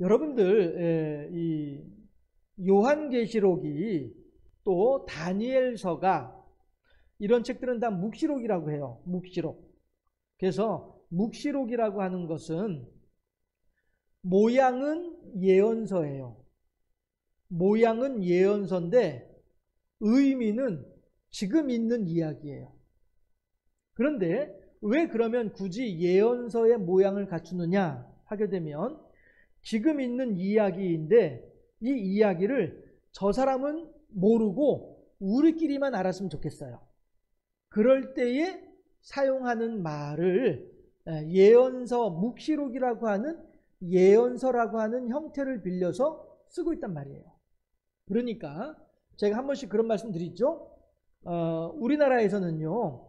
여러분들 이 요한계시록이 또 다니엘서가 이런 책들은 다 묵시록이라고 해요. 묵시록. 그래서 묵시록이라고 하는 것은 모양은 예언서예요. 모양은 예언서인데 의미는 지금 있는 이야기예요. 그런데 왜 그러면 굳이 예언서의 모양을 갖추느냐 하게 되면 지금 있는 이야기인데 이 이야기를 저 사람은 모르고 우리끼리만 알았으면 좋겠어요. 그럴 때에 사용하는 말을 예언서, 묵시록이라고 하는 예언서라고 하는 형태를 빌려서 쓰고 있단 말이에요. 그러니까 제가 한 번씩 그런 말씀 드리죠. 우리나라에서는요,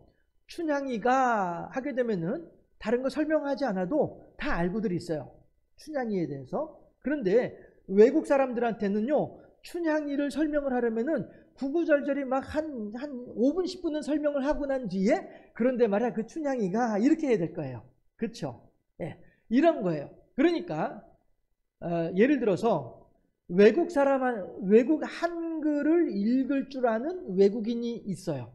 춘향이가 하게 되면은 다른 거 설명하지 않아도 다 알고들 있어요. 춘향이에 대해서. 그런데 외국 사람들한테는요, 춘향이를 설명을 하려면은 구구절절히 막 한 5분, 10분은 설명을 하고 난 뒤에 그런데 말이야, 그 춘향이가 이렇게 해야 될 거예요. 그렇죠? 예, 이런 거예요. 그러니까 예를 들어서 외국 한글을 읽을 줄 아는 외국인이 있어요.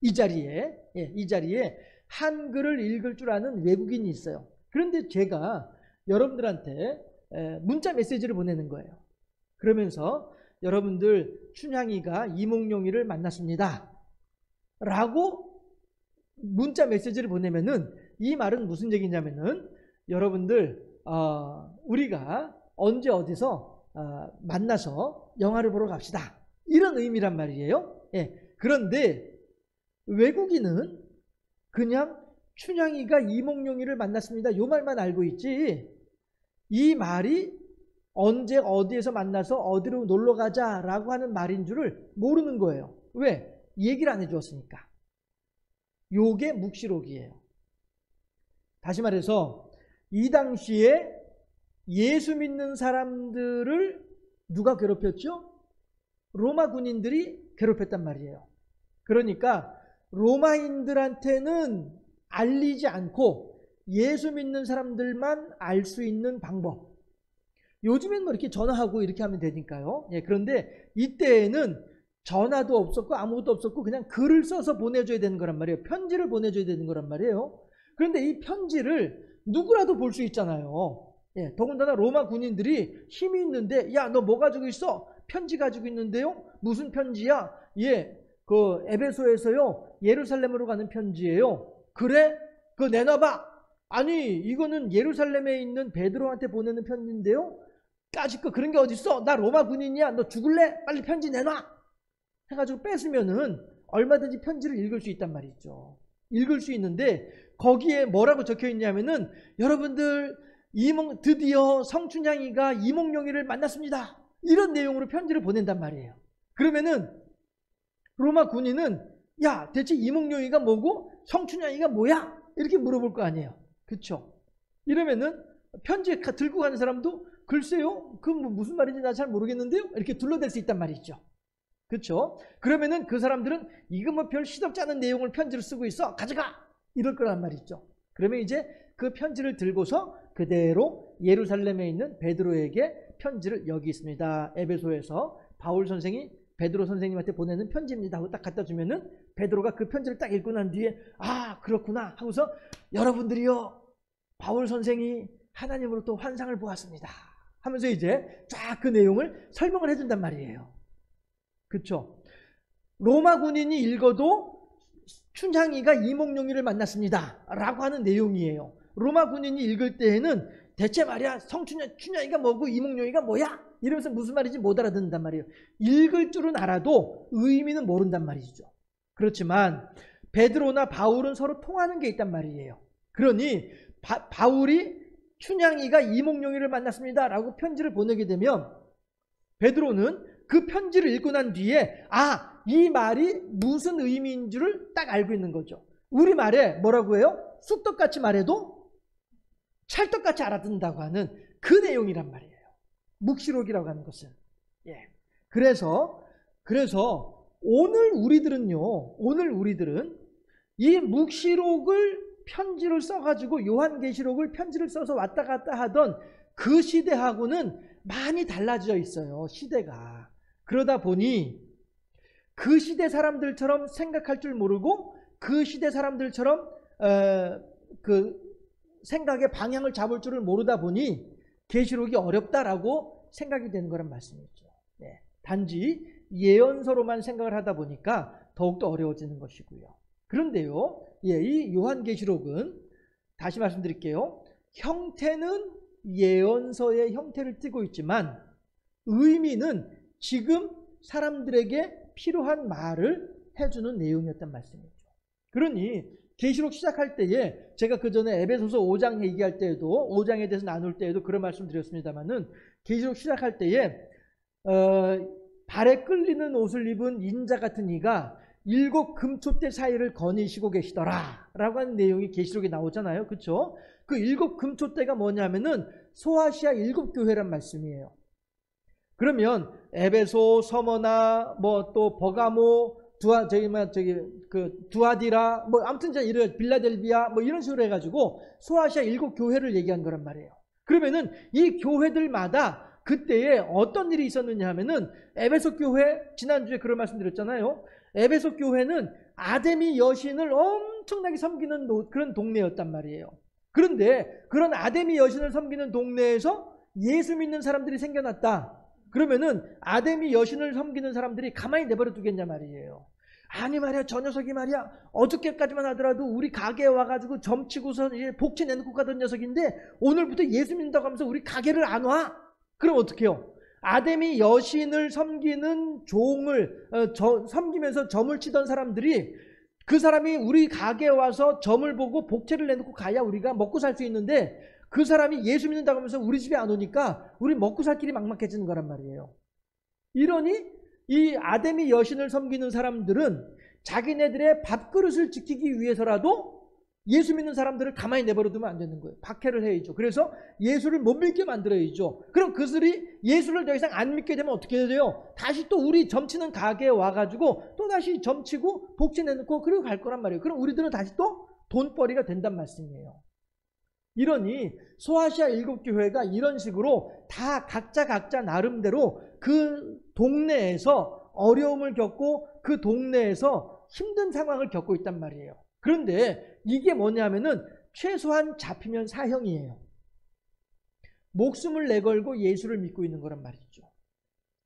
이 자리에 한글을 읽을 줄 아는 외국인이 있어요. 그런데 제가 여러분들한테 문자 메시지를 보내는 거예요. 그러면서 여러분들 춘향이가 이몽룡이를 만났습니다 라고 문자 메시지를 보내면은 이 말은 무슨 얘기냐면은 여러분들 우리가 언제 어디서 만나서 영화를 보러 갑시다 이런 의미란 말이에요. 예. 그런데 외국인은 그냥 춘향이가 이몽룡이를 만났습니다 요 말만 알고 있지 이 말이 언제 어디에서 만나서 어디로 놀러 가자라고 하는 말인 줄을 모르는 거예요. 왜? 얘기를 안 해주었으니까. 요게 묵시록이에요. 다시 말해서 이 당시에 예수 믿는 사람들을 누가 괴롭혔죠? 로마 군인들이 괴롭혔단 말이에요. 그러니까 로마인들한테는 알리지 않고 예수 믿는 사람들만 알 수 있는 방법. 요즘엔 뭐 이렇게 전화하고 이렇게 하면 되니까요. 예, 그런데 이때에는 전화도 없었고 아무것도 없었고 그냥 글을 써서 보내줘야 되는 거란 말이에요. 편지를 보내줘야 되는 거란 말이에요. 그런데 이 편지를 누구라도 볼 수 있잖아요. 예, 더군다나 로마 군인들이 힘이 있는데 야, 너 뭐 가지고 있어? 편지 가지고 있는데요? 무슨 편지야? 예, 그 에베소에서요 예루살렘으로 가는 편지예요. 그래? 그거 내놔봐. 아니 이거는 예루살렘에 있는 베드로한테 보내는 편지인데요. 까짓 거 그런 게 어딨어? 나 로마 군인이야. 너 죽을래? 빨리 편지 내놔. 해가지고 뺏으면은 얼마든지 편지를 읽을 수 있단 말이죠. 읽을 수 있는데 거기에 뭐라고 적혀 있냐면은 여러분들 드디어 성춘향이가 이몽룡이를 만났습니다. 이런 내용으로 편지를 보낸단 말이에요. 그러면은 로마 군인은 야, 대체 이몽룡이가 뭐고 성춘향이가 뭐야? 이렇게 물어볼 거 아니에요. 그렇죠? 이러면은 편지 들고 가는 사람도 글쎄요, 그 무슨 말인지 나 잘 모르겠는데요. 이렇게 둘러댈 수 있단 말이죠. 그렇죠? 그러면은 그 사람들은 이거 뭐 별 시덥지 않은 내용을 편지를 쓰고 있어. 가져가! 이럴 거란 말이죠. 그러면 이제 그 편지를 들고서 그대로 예루살렘에 있는 베드로에게 편지를 여기 있습니다. 에베소에서 바울 선생이 베드로 선생님한테 보내는 편지입니다 하고 딱 갖다 주면은 베드로가 그 편지를 딱 읽고 난 뒤에 아, 그렇구나 하고서 여러분들이요, 바울 선생이 하나님으로부터 환상을 보았습니다 하면서 이제 쫙 그 내용을 설명을 해준단 말이에요. 그렇죠? 로마 군인이 읽어도 춘향이가 이몽룡이를 만났습니다 라고 하는 내용이에요. 로마 군인이 읽을 때에는 대체 말이야 춘향이가 뭐고 이몽룡이가 뭐야? 이러면서 무슨 말인지 못 알아듣는단 말이에요. 읽을 줄은 알아도 의미는 모른단 말이죠. 그렇지만 베드로나 바울은 서로 통하는 게 있단 말이에요. 그러니 바울이 춘향이가 이몽룡이를 만났습니다 라고 편지를 보내게 되면 베드로는 그 편지를 읽고 난 뒤에 아, 이 말이 무슨 의미인 줄을 딱 알고 있는 거죠. 우리말에 뭐라고 해요? 쑥떡같이 말해도 찰떡같이 알아듣는다고 하는 그 내용이란 말이에요. 묵시록이라고 하는 것은. 예. 그래서 오늘 우리들은 이 묵시록을 편지를 써가지고 요한계시록을 편지를 써서 왔다 갔다 하던 그 시대하고는 많이 달라져 있어요. 시대가. 그러다 보니 그 시대 사람들처럼 생각할 줄 모르고 그 시대 사람들처럼 그 생각의 방향을 잡을 줄을 모르다 보니 계시록이 어렵다라고 생각이 되는 거란 말씀이죠. 네. 단지 예언서로만 생각을 하다 보니까 더욱더 어려워지는 것이고요. 그런데요, 이 요한계시록은 다시 말씀드릴게요. 형태는 예언서의 형태를 띠고 있지만 의미는 지금 사람들에게 필요한 말을 해주는 내용이었단 말씀이죠. 그러니 계시록 시작할 때에 제가 그 전에 에베소서 5장 얘기할 때에도 5장에 대해서 나눌 때에도 그런 말씀 드렸습니다만은 계시록 시작할 때에 발에 끌리는 옷을 입은 인자 같은 이가 7 금촛대 사이를 거니시고 계시더라 라고 하는 내용이 계시록에 나오잖아요. 그렇죠? 그 7 금촛대가 뭐냐면은 소아시아 7 교회란 말씀이에요. 그러면 에베소, 서머나, 뭐 또 버가모, 두아디라, 뭐 아무튼 이런 빌라델비아 뭐 이런 식으로 해가지고 소아시아 7 교회를 얘기한 거란 말이에요. 그러면은 이 교회들마다 그때에 어떤 일이 있었느냐 하면은 에베소 교회, 지난주에 그런 말씀 드렸잖아요. 에베소 교회는 아데미 여신을 엄청나게 섬기는 그런 동네였단 말이에요. 그런데 그런 아데미 여신을 섬기는 동네에서 예수 믿는 사람들이 생겨났다. 그러면은 아데미 여신을 섬기는 사람들이 가만히 내버려 두겠냐 말이에요. 아니 말이야, 저 녀석이 말이야 어저께까지만 하더라도 우리 가게에 와가지고 점치고서 복채 내놓고 가던 녀석인데 오늘부터 예수 믿는다고 하면서 우리 가게를 안 와? 그럼 어떡해요? 아데미 여신을 섬기는 종을 섬기면서 점을 치던 사람들이 그 사람이 우리 가게에 와서 점을 보고 복채를 내놓고 가야 우리가 먹고 살 수 있는데 그 사람이 예수 믿는다고 하면서 우리 집에 안 오니까 우리 먹고 살 길이 막막해지는 거란 말이에요. 이러니 이 아데미 여신을 섬기는 사람들은 자기네들의 밥그릇을 지키기 위해서라도 예수 믿는 사람들을 가만히 내버려 두면 안 되는 거예요. 박해를 해야죠. 그래서 예수를 못 믿게 만들어야죠. 그럼 그들이 예수를 더 이상 안 믿게 되면 어떻게 돼요? 다시 또 우리 점치는 가게에 와가지고 또 다시 점치고 복채 내놓고 그리고 갈 거란 말이에요. 그럼 우리들은 다시 또 돈벌이가 된단 말씀이에요. 이러니 소아시아 7 교회가 이런 식으로 다 각자 나름대로 그 동네에서 어려움을 겪고 그 동네에서 힘든 상황을 겪고 있단 말이에요. 그런데 이게 뭐냐면은 최소한 잡히면 사형이에요. 목숨을 내걸고 예수를 믿고 있는 거란 말이죠.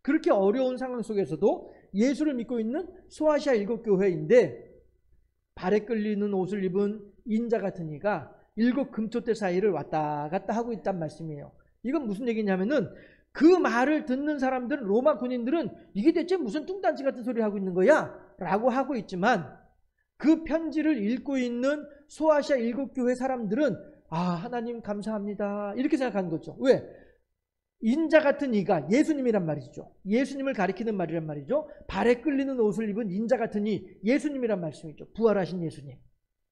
그렇게 어려운 상황 속에서도 예수를 믿고 있는 소아시아 7 교회인데 발에 끌리는 옷을 입은 인자 같은 이가 7 금촛대 사이를 왔다 갔다 하고 있단 말씀이에요. 이건 무슨 얘기냐면은 그 말을 듣는 사람들은, 로마 군인들은 이게 대체 무슨 뚱딴지 같은 소리 하고 있는 거야? 라고 하고 있지만 그 편지를 읽고 있는 소아시아 7 교회 사람들은 하나님 감사합니다 이렇게 생각하는 거죠. 왜? 인자 같은 이가 예수님이란 말이죠. 예수님을 가리키는 말이란 말이죠. 발에 끌리는 옷을 입은 인자 같은 이, 예수님이란 말씀이죠. 부활하신 예수님.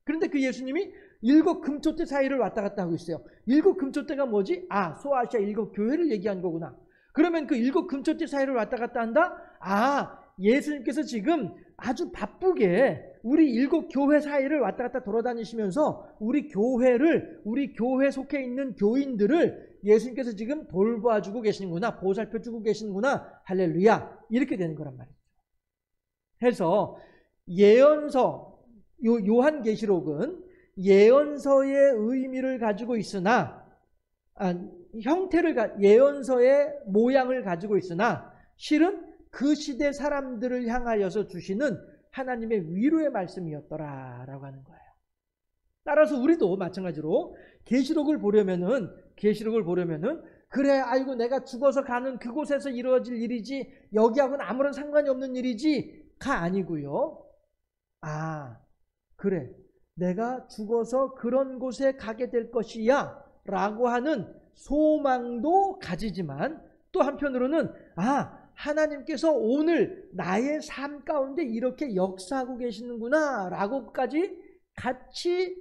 그런데 그 예수님이 7 금촛대 사이를 왔다 갔다 하고 있어요. 7 금촛대가 뭐지? 소아시아 7 교회를 얘기한 거구나. 그러면 그 7 금촛대 사이를 왔다 갔다 한다? 예수님께서 지금 아주 바쁘게 우리 7 교회 사이를 왔다 갔다 돌아다니시면서 우리 교회 속해 있는 교인들을 예수님께서 지금 돌봐주고 계시는구나, 보살펴주고 계시는구나, 할렐루야, 이렇게 되는 거란 말이죠. 해서 예언서, 요한계시록은 예언서의 의미를 가지고 있으나 예언서의 모양을 가지고 있으나 실은 그 시대 사람들을 향하여서 주시는 하나님의 위로의 말씀이었더라라고 하는 거예요. 따라서 우리도 마찬가지로 계시록을 보려면은 그래, 아이고 내가 죽어서 가는 그곳에서 이루어질 일이지 여기하고는 아무런 상관이 없는 일이지가 아니고요. 그래, 내가 죽어서 그런 곳에 가게 될 것이야 라고 하는 소망도 가지지만 또 한편으로는 하나님께서 오늘 나의 삶 가운데 이렇게 역사하고 계시는구나 라고까지 같이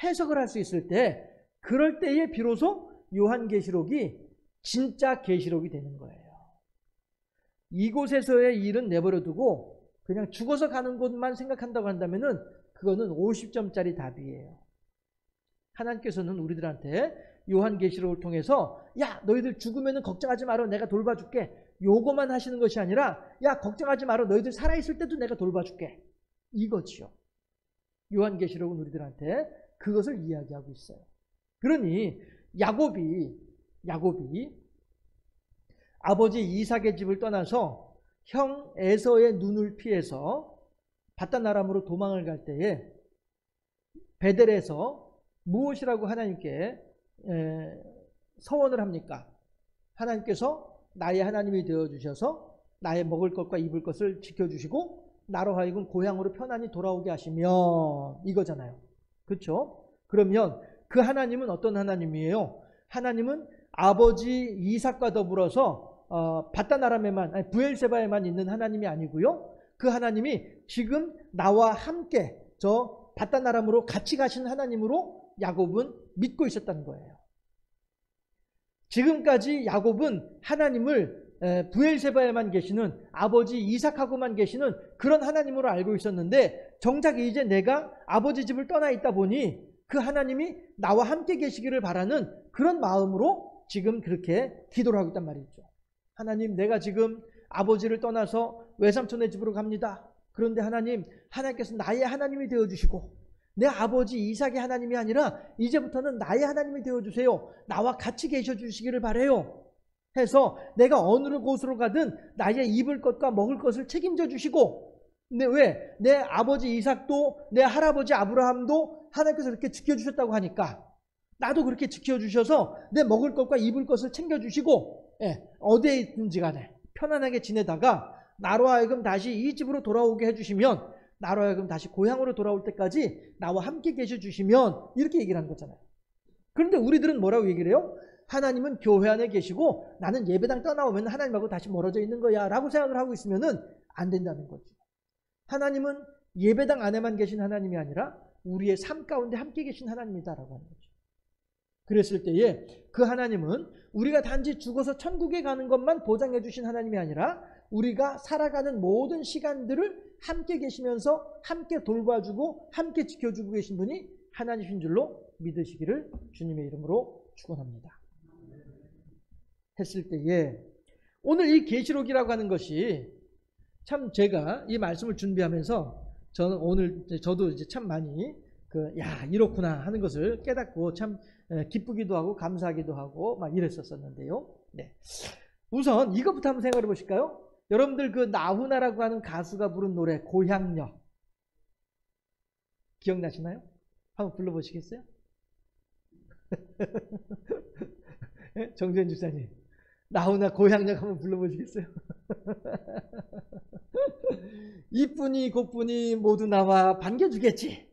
해석을 할 수 있을 때, 그럴 때에 비로소 요한계시록이 진짜 계시록이 되는 거예요. 이곳에서의 일은 내버려 두고 그냥 죽어서 가는 곳만 생각한다고 한다면은 그거는 50점짜리 답이에요. 하나님께서는 우리들한테 요한계시록을 통해서 야 너희들 죽으면 걱정하지 마라 내가 돌봐줄게 요거만 하시는 것이 아니라 야 걱정하지 마라 너희들 살아있을 때도 내가 돌봐줄게 이거지요. 요한계시록은 우리들한테 그것을 이야기하고 있어요. 그러니 야곱이 아버지 이삭의 집을 떠나서 형 에서의 눈을 피해서 바단 아람으로 도망을 갈 때에 베델에서 무엇이라고 하나님께 서원을 합니까? 하나님께서 나의 하나님이 되어주셔서 나의 먹을 것과 입을 것을 지켜주시고 나로 하여금 고향으로 편안히 돌아오게 하시면 이거잖아요. 그렇죠? 그러면 그 하나님은 어떤 하나님이에요? 하나님은 아버지 이삭과 더불어서 바단 아람에만 브엘세바에만 있는 하나님이 아니고요. 그 하나님이 지금 나와 함께 저 바단 아람으로 같이 가신 하나님으로 야곱은 믿고 있었다는 거예요. 지금까지 야곱은 하나님을 브엘세바에만 계시는 아버지 이삭하고만 계시는 그런 하나님으로 알고 있었는데 정작 이제 내가 아버지 집을 떠나 있다 보니 그 하나님이 나와 함께 계시기를 바라는 그런 마음으로 지금 그렇게 기도를 하고 있단 말이죠. 하나님 내가 지금 아버지를 떠나서 외삼촌의 집으로 갑니다. 그런데 하나님께서 나의 하나님이 되어주시고 내 아버지 이삭의 하나님이 아니라 이제부터는 나의 하나님이 되어주세요. 나와 같이 계셔주시기를 바라요. 해서 내가 어느 곳으로 가든 나의 입을 것과 먹을 것을 책임져 주시고 근데 왜? 내 아버지 이삭도 내 할아버지 아브라함도 하나님께서 그렇게 지켜주셨다고 하니까 나도 그렇게 지켜주셔서 내 먹을 것과 입을 것을 챙겨주시고 어디에 있든지 간에 편안하게 지내다가 나로 하여금 다시 이 집으로 돌아오게 해주시면 나로 하여금 다시 고향으로 돌아올 때까지 나와 함께 계셔주시면 이렇게 얘기를 하는 거잖아요. 그런데 우리들은 뭐라고 얘기를 해요? 하나님은 교회 안에 계시고 나는 예배당 떠나오면 하나님하고 다시 멀어져 있는 거야 라고 생각을 하고 있으면 안 된다는 거죠. 하나님은 예배당 안에만 계신 하나님이 아니라 우리의 삶 가운데 함께 계신 하나님이다라고 하는 거죠. 그랬을 때에 그 하나님은 우리가 단지 죽어서 천국에 가는 것만 보장해 주신 하나님이 아니라 우리가 살아가는 모든 시간들을 함께 계시면서 함께 돌봐주고 함께 지켜주고 계신 분이 하나님이신 줄로 믿으시기를 주님의 이름으로 축원합니다. 했을 때에 오늘 이 계시록이라고 하는 것이 참 제가 이 말씀을 준비하면서 저는 오늘 저도 이제 참 많이 이렇구나 하는 것을 깨닫고 참 기쁘기도 하고 감사하기도 하고 막 이랬었는데요. 네. 우선 이것부터 한번 생각해 보실까요? 여러분들 그 나훈아라고 하는 가수가 부른 노래 고향역 기억나시나요? 한번 불러보시겠어요? 네? 정재현 집사님 나훈아 고향역 한번 불러보시겠어요? 이뿐이 곧뿐이 모두 나와 반겨주겠지.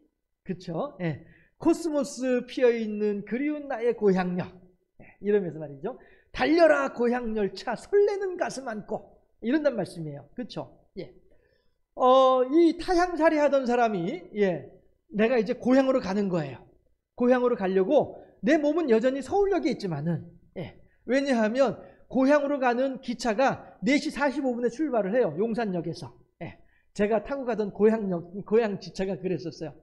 그쵸? 예. 코스모스 피어있는 그리운 나의 고향역. 예. 이러면서 말이죠. 달려라 고향열차 설레는 가슴 안고. 이런단 말씀이에요. 그쵸? 예. 이 타향살이 하던 사람이, 내가 이제 고향으로 가는 거예요. 고향으로 가려고 내 몸은 여전히 서울역에 있지만은, 왜냐하면 고향으로 가는 기차가 4시 45분에 출발을 해요. 용산역에서. 제가 타고 가던 고향 기차가 그랬었어요.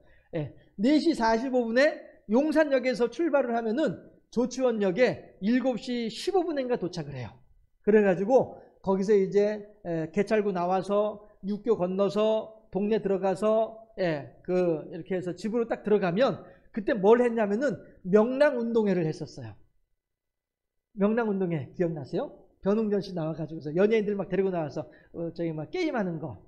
4시 45분에 용산역에서 출발을 하면은 조치원역에 7시 15분인가 도착을 해요. 그래가지고 거기서 이제 개찰구 나와서 육교 건너서 동네 들어가서 이렇게 해서 집으로 딱 들어가면 그때 뭘 했냐면은 명랑운동회를 했었어요. 명랑운동회 기억나세요? 변웅전 씨 나와가지고서 연예인들 막 데리고 나와서 저기 막 게임하는 거.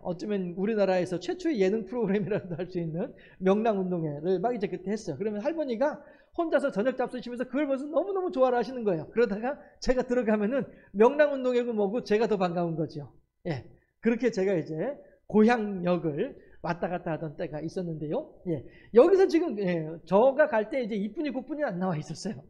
어쩌면 우리나라에서 최초의 예능 프로그램이라도 할 수 있는 명랑운동회를 막 이제 그때 했어요. 그러면 할머니가 혼자서 저녁 잡수시면서 그걸 보면서 너무너무 좋아를 하시는 거예요. 그러다가 제가 들어가면은 명랑운동회고 뭐고 제가 더 반가운 거죠. 그렇게 제가 이제 고향역을 왔다 갔다 하던 때가 있었는데요. 여기서 지금 저가 갈 때 이제 이쁜이 곱분이 안 나와 있었어요.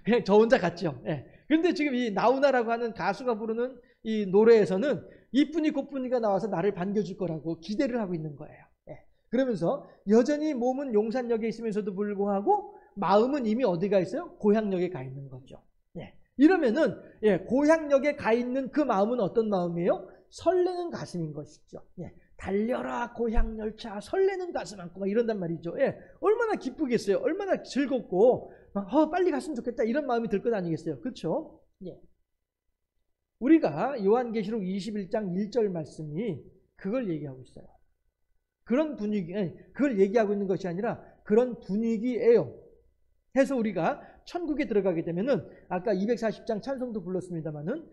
그냥 저 혼자 갔죠. 그런데 지금 이 나훈아라고 하는 가수가 부르는 이 노래에서는 이쁜이 곱분이가 나와서 나를 반겨줄 거라고 기대를 하고 있는 거예요. 그러면서 여전히 몸은 용산역에 있으면서도 불구하고 마음은 이미 어디가 있어요? 고향역에 가 있는 거죠. 이러면은 고향역에 가 있는 그 마음은 어떤 마음이에요? 설레는 가슴인 것이죠. 달려라 고향 열차 설레는 가슴 안고 막 이런단 말이죠. 예, 얼마나 기쁘겠어요. 얼마나 즐겁고 막 빨리 갔으면 좋겠다 이런 마음이 들 것 아니겠어요. 그렇죠? 예. 우리가 요한계시록 21장 1절 말씀이 그걸 얘기하고 있어요. 그런 분위기, 그걸 얘기하고 있는 것이 아니라 그런 분위기예요. 해서 우리가 천국에 들어가게 되면은 아까 240장 찬송도 불렀습니다마는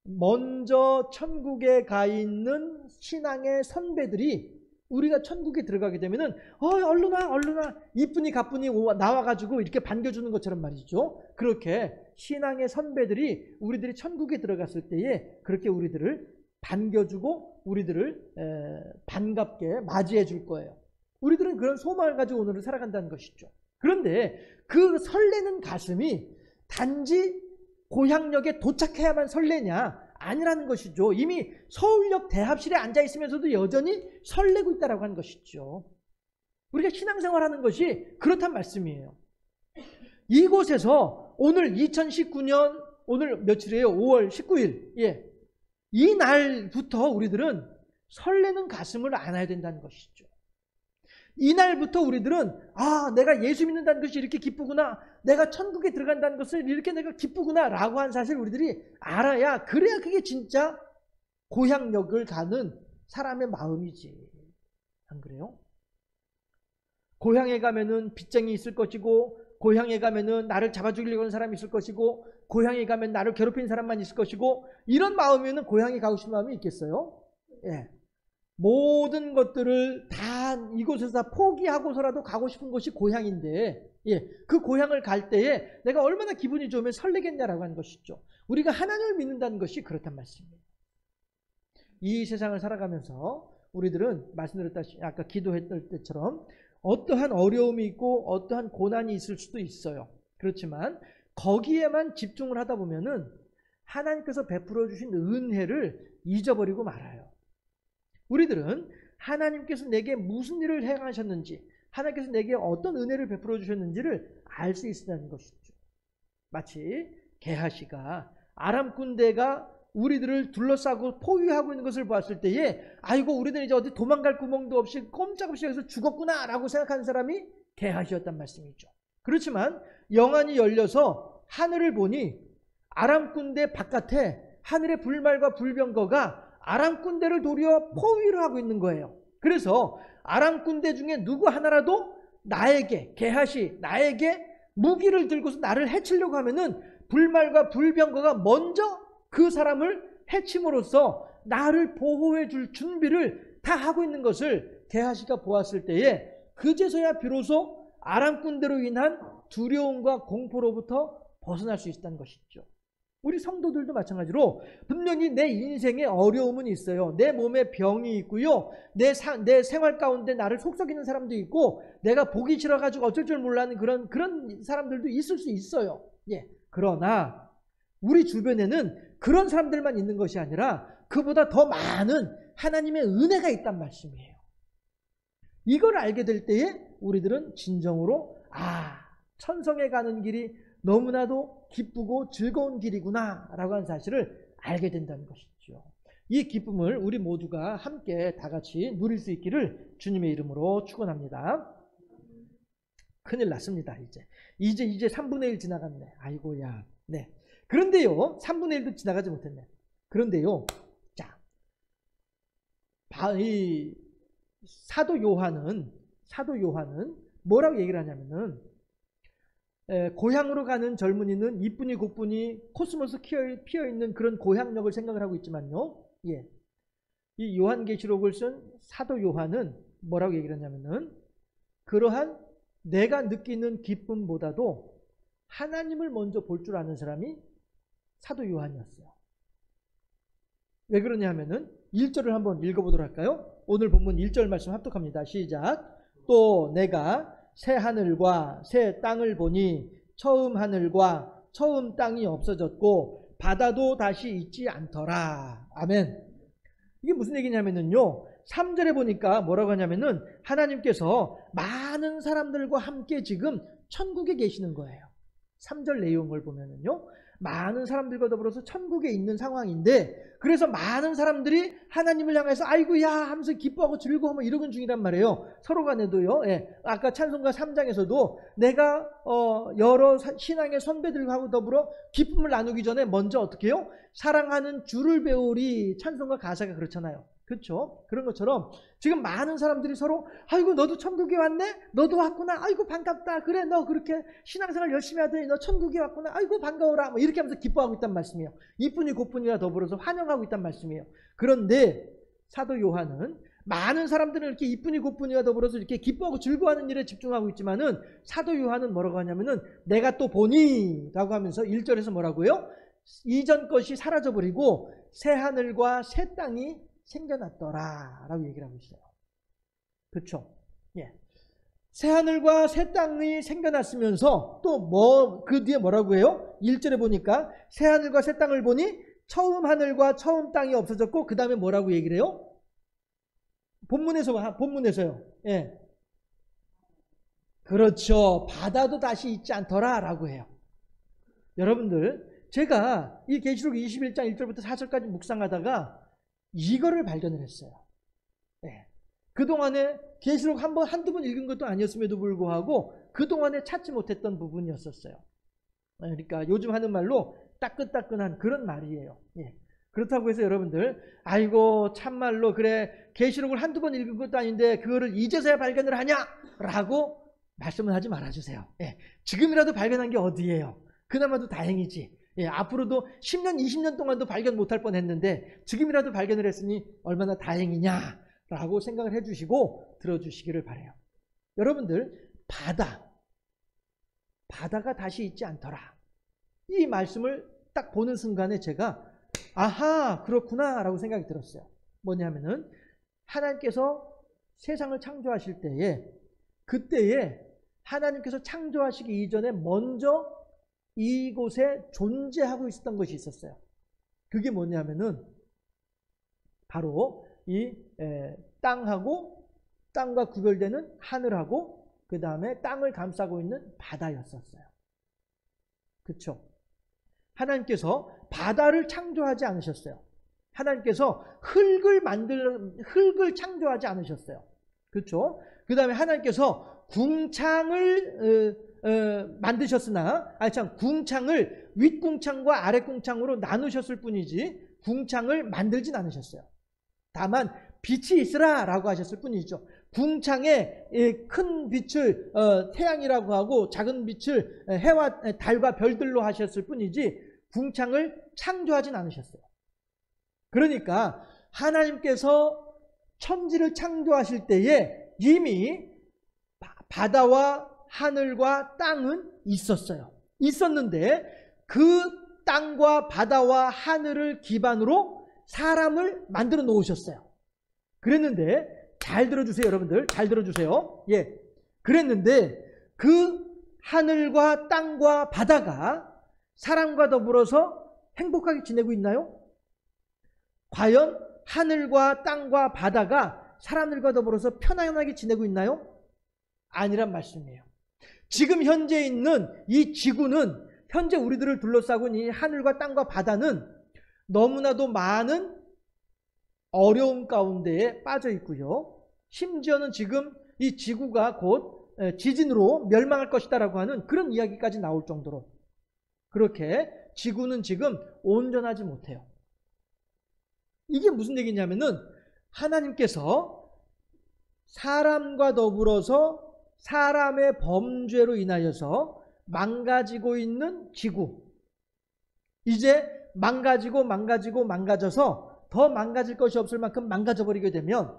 먼저 천국에 가 있는 신앙의 선배들이 우리가 천국에 들어가게 되면은 얼른 와 이쁜이 가쁜이 나와가지고 이렇게 반겨주는 것처럼 말이죠. 그렇게 신앙의 선배들이 우리들이 천국에 들어갔을 때에 그렇게 우리들을 반겨주고 우리들을 반갑게 맞이해 줄 거예요. 우리들은 그런 소망을 가지고 오늘을 살아간다는 것이죠. 그런데 그 설레는 가슴이 단지 고향역에 도착해야만 설레냐? 아니라는 것이죠. 이미 서울역 대합실에 앉아 있으면서도 여전히 설레고 있다라고 하는 것이죠. 우리가 신앙생활하는 것이 그렇단 말씀이에요. 이곳에서 오늘 2019년 오늘 며칠이에요? 5월 19일. 예. 이 날부터 우리들은 설레는 가슴을 안아야 된다는 것이죠. 이날부터 우리들은 내가 예수 믿는다는 것이 이렇게 기쁘구나, 내가 천국에 들어간다는 것을 이렇게 내가 기쁘구나 라고 한 사실을 우리들이 알아야, 그래야 그게 진짜 고향역을 가는 사람의 마음이지. 안 그래요? 고향에 가면은 빚쟁이 있을 것이고, 고향에 가면은 나를 잡아 죽이려고 하는 사람이 있을 것이고, 고향에 가면 나를 괴롭히는 사람만 있을 것이고, 이런 마음이면 고향에 가고 싶은 마음이 있겠어요? 예. 모든 것들을 다 이곳에서 다 포기하고서라도 가고 싶은 곳이 고향인데, 예, 그 고향을 갈 때에 내가 얼마나 기분이 좋으면 설레겠냐라고 하는 것이죠. 우리가 하나님을 믿는다는 것이 그렇단 말씀이에요. 이 세상을 살아가면서 우리들은 말씀드렸다시피 아까 기도했던 때처럼 어떠한 어려움이 있고 어떠한 고난이 있을 수도 있어요. 그렇지만 거기에만 집중을 하다 보면은 하나님께서 베풀어 주신 은혜를 잊어버리고 말아요. 우리들은 하나님께서 내게 무슨 일을 행하셨는지, 하나님께서 내게 어떤 은혜를 베풀어 주셨는지를 알 수 있다는 것이죠. 마치 게하시가 아람 군대가 우리들을 둘러싸고 포위하고 있는 것을 봤을 때에 아이고 우리들은 이제 어디 도망갈 구멍도 없이 꼼짝없이 여기서 죽었구나 라고 생각하는 사람이 게하시였단 말씀이죠. 그렇지만 영안이 열려서 하늘을 보니 아람 군대 바깥에 하늘의 불말과 불병거가 아람 군대를 도리어 포위를 하고 있는 거예요. 그래서 아람 군대 중에 누구 하나라도 나에게, 게하시 나에게 무기를 들고서 나를 해치려고 하면은 불말과 불병거가 먼저 그 사람을 해침으로써 나를 보호해 줄 준비를 다 하고 있는 것을 게하시가 보았을 때에 그제서야 비로소 아람 군대로 인한 두려움과 공포로부터 벗어날 수 있다는 것이죠. 우리 성도들도 마찬가지로 분명히 내 인생에 어려움은 있어요. 내 몸에 병이 있고요. 내 생활 가운데 나를 속썩이는 사람도 있고 내가 보기 싫어가지고 어쩔 줄 몰라하는 그런 사람들도 있을 수 있어요. 예. 그러나 우리 주변에는 그런 사람들만 있는 것이 아니라 그보다 더 많은 하나님의 은혜가 있단 말씀이에요. 이걸 알게 될 때에 우리들은 진정으로 천성에 가는 길이 너무나도 기쁘고 즐거운 길이구나 라고 하는 사실을 알게 된다는 것이죠. 이 기쁨을 우리 모두가 함께 다 같이 누릴 수 있기를 주님의 이름으로 축원합니다. 큰일 났습니다. 이제 3분의 1 지나갔네. 아이고야. 네. 그런데요, 3분의 1도 지나가지 못했네. 그런데요, 자, 이 사도 요한은 뭐라고 얘기를 하냐면은 고향으로 가는 젊은이는 이쁜이 곡분이 코스모스 피어있는 그런 고향역을 생각을 하고 있지만요. 예. 이 요한계시록을 쓴 사도 요한은 뭐라고 얘기를 하냐면은 그러한 내가 느끼는 기쁨보다도 하나님을 먼저 볼 줄 아는 사람이 사도 요한이었어요. 왜 그러냐 하면은 1절을 한번 읽어보도록 할까요? 오늘 본문 1절 말씀 합독합니다. 시작. 또 내가 새 하늘과 새 땅을 보니 처음 하늘과 처음 땅이 없어졌고 바다도 다시 있지 않더라. 아멘. 이게 무슨 얘기냐면요, 3절에 보니까 뭐라고 하냐면은 하나님께서 많은 사람들과 함께 지금 천국에 계시는 거예요. 3절 내용을 보면은요, 많은 사람들과 더불어서 천국에 있는 상황인데, 그래서 많은 사람들이 하나님을 향해서 아이고야 하면서 기뻐하고 즐거워하고 이러는 중이란 말이에요. 서로 간에도요. 예. 아까 찬송가 3장에서도 내가 여러 신앙의 선배들과 더불어 기쁨을 나누기 전에 먼저 어떻게 해요? 사랑하는 주를 배우리. 찬송가 가사가 그렇잖아요. 그렇죠? 그런 것처럼 지금 많은 사람들이 서로 아이고 너도 천국에 왔네? 너도 왔구나. 아이고 반갑다. 그래 너 그렇게 신앙생활 열심히 하더니 너 천국에 왔구나. 아이고 반가워라. 뭐 이렇게 하면서 기뻐하고 있단 말씀이에요. 이뿐이 곧뿐이와 더불어서 환영하고 있단 말씀이에요. 그런데 사도 요한은 많은 사람들은 이렇게 이뿐이 곧뿐이와 더불어서 이렇게 기뻐하고 즐거워하는 일에 집중하고 있지만은 사도 요한은 뭐라고 하냐면은 내가 또 보니 라고 하면서 1절에서 뭐라고요? 이전 것이 사라져버리고 새 하늘과 새 땅이 생겨났더라 라고 얘기를 하고 있어요. 그렇죠? 예. 새 하늘과 새 땅이 생겨났으면서 또 그 뒤에 뭐라고 해요? 1절에 보니까 새 하늘과 새 땅을 보니 처음 하늘과 처음 땅이 없어졌고 그 다음에 뭐라고 얘기를 해요? 본문에서요. 예. 그렇죠. 바다도 다시 있지 않더라 라고 해요. 여러분들 제가 이 계시록 21장 1절부터 4절까지 묵상하다가 이거를 발견을 했어요. 네. 그동안에 계시록 한두 번 읽은 것도 아니었음에도 불구하고 그동안에 찾지 못했던 부분이었었어요. 그러니까 요즘 하는 말로 따끈따끈한 그런 말이에요. 예. 그렇다고 해서 여러분들 아이고 참말로 그래 계시록을 한두 번 읽은 것도 아닌데 그거를 이제서야 발견을 하냐? 라고 말씀을 하지 말아주세요. 예. 지금이라도 발견한 게 어디예요? 그나마도 다행이지. 예, 앞으로도 10년, 20년 동안도 발견 못할 뻔했는데 지금이라도 발견을 했으니 얼마나 다행이냐라고 생각을 해주시고 들어주시기를 바라요. 여러분들 바다가 다시 있지 않더라. 이 말씀을 딱 보는 순간에 제가 아하 그렇구나 라고 생각이 들었어요. 뭐냐면은 하나님께서 세상을 창조하실 때에 그때에 하나님께서 창조하시기 이전에 먼저 이곳에 존재하고 있었던 것이 있었어요. 그게 뭐냐면은 바로 이 땅하고 땅과 구별되는 하늘하고 그 다음에 땅을 감싸고 있는 바다였었어요. 그렇죠? 하나님께서 바다를 창조하지 않으셨어요. 하나님께서 흙을 창조하지 않으셨어요. 그렇죠? 그 다음에 하나님께서 궁창을 만드셨으나 궁창을 윗궁창과 아랫궁창으로 나누셨을 뿐이지 궁창을 만들진 않으셨어요. 다만 빛이 있으라 라고 하셨을 뿐이죠. 궁창에 큰 빛을 태양이라고 하고 작은 빛을 해와 달과 별들로 하셨을 뿐이지 궁창을 창조하진 않으셨어요. 그러니까 하나님께서 천지를 창조하실 때에 이미 바다와 하늘과 땅은 있었어요. 있었는데 그 땅과 바다와 하늘을 기반으로 사람을 만들어 놓으셨어요. 그랬는데 잘 들어주세요. 여러분들 잘 들어주세요. 예, 그랬는데 그 하늘과 땅과 바다가 사람과 더불어서 행복하게 지내고 있나요? 과연 하늘과 땅과 바다가 사람들과 더불어서 편안하게 지내고 있나요? 아니란 말씀이에요. 지금 현재 있는 이 지구는 현재 우리들을 둘러싸고 있는 이 하늘과 땅과 바다는 너무나도 많은 어려움 가운데에 빠져 있고요. 심지어는 지금 이 지구가 곧 지진으로 멸망할 것이다라고 하는 그런 이야기까지 나올 정도로 그렇게 지구는 지금 온전하지 못해요. 이게 무슨 얘기냐면은 하나님께서 사람과 더불어서 사람의 범죄로 인하여서 망가지고 있는 지구, 이제 망가져서 더 망가질 것이 없을 만큼 망가져버리게 되면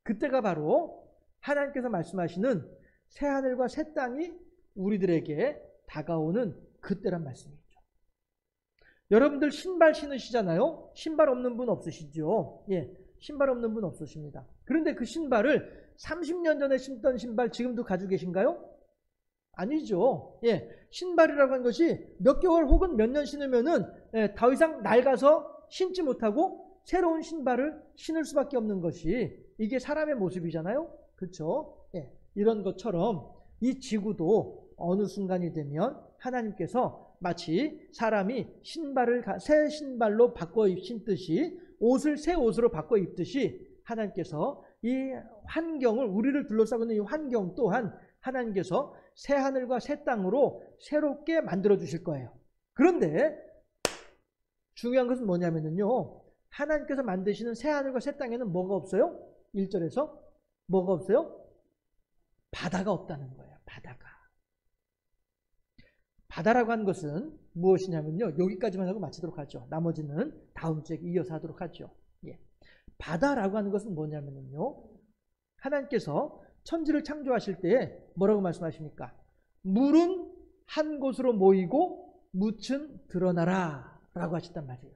그때가 바로 하나님께서 말씀하시는 새하늘과 새 땅이 우리들에게 다가오는 그때란 말씀이죠. 여러분들 신발 신으시잖아요. 신발 없는 분 없으시죠? 예, 신발 없는 분 없으십니다. 그런데 그 신발을 30년 전에 신던 신발 지금도 가지고 계신가요? 아니죠. 예, 신발이라고 하는 것이 몇 개월 혹은 몇 년 신으면은 더 이상 낡아서 신지 못하고 새로운 신발을 신을 수밖에 없는 것이 이게 사람의 모습이잖아요. 그렇죠? 예, 이런 것처럼 이 지구도 어느 순간이 되면 하나님께서 마치 사람이 새 신발로 바꿔 신듯이 옷을 새 옷으로 바꿔 입듯이 하나님께서 이 환경을, 우리를 둘러싸고 있는 이 환경 또한 하나님께서 새 하늘과 새 땅으로 새롭게 만들어 주실 거예요. 그런데 중요한 것은 뭐냐면요, 하나님께서 만드시는 새 하늘과 새 땅에는 뭐가 없어요? 1절에서 뭐가 없어요? 바다가 없다는 거예요. 바다라고 하는 것은 무엇이냐면요, 여기까지만 하고 마치도록 하죠. 나머지는 다음 주에 이어서 하도록 하죠. 예. 바다라고 하는 것은 뭐냐면요, 하나님께서 천지를 창조하실 때 뭐라고 말씀하십니까? 물은 한 곳으로 모이고 묻은 드러나라 라고 하셨단 말이에요.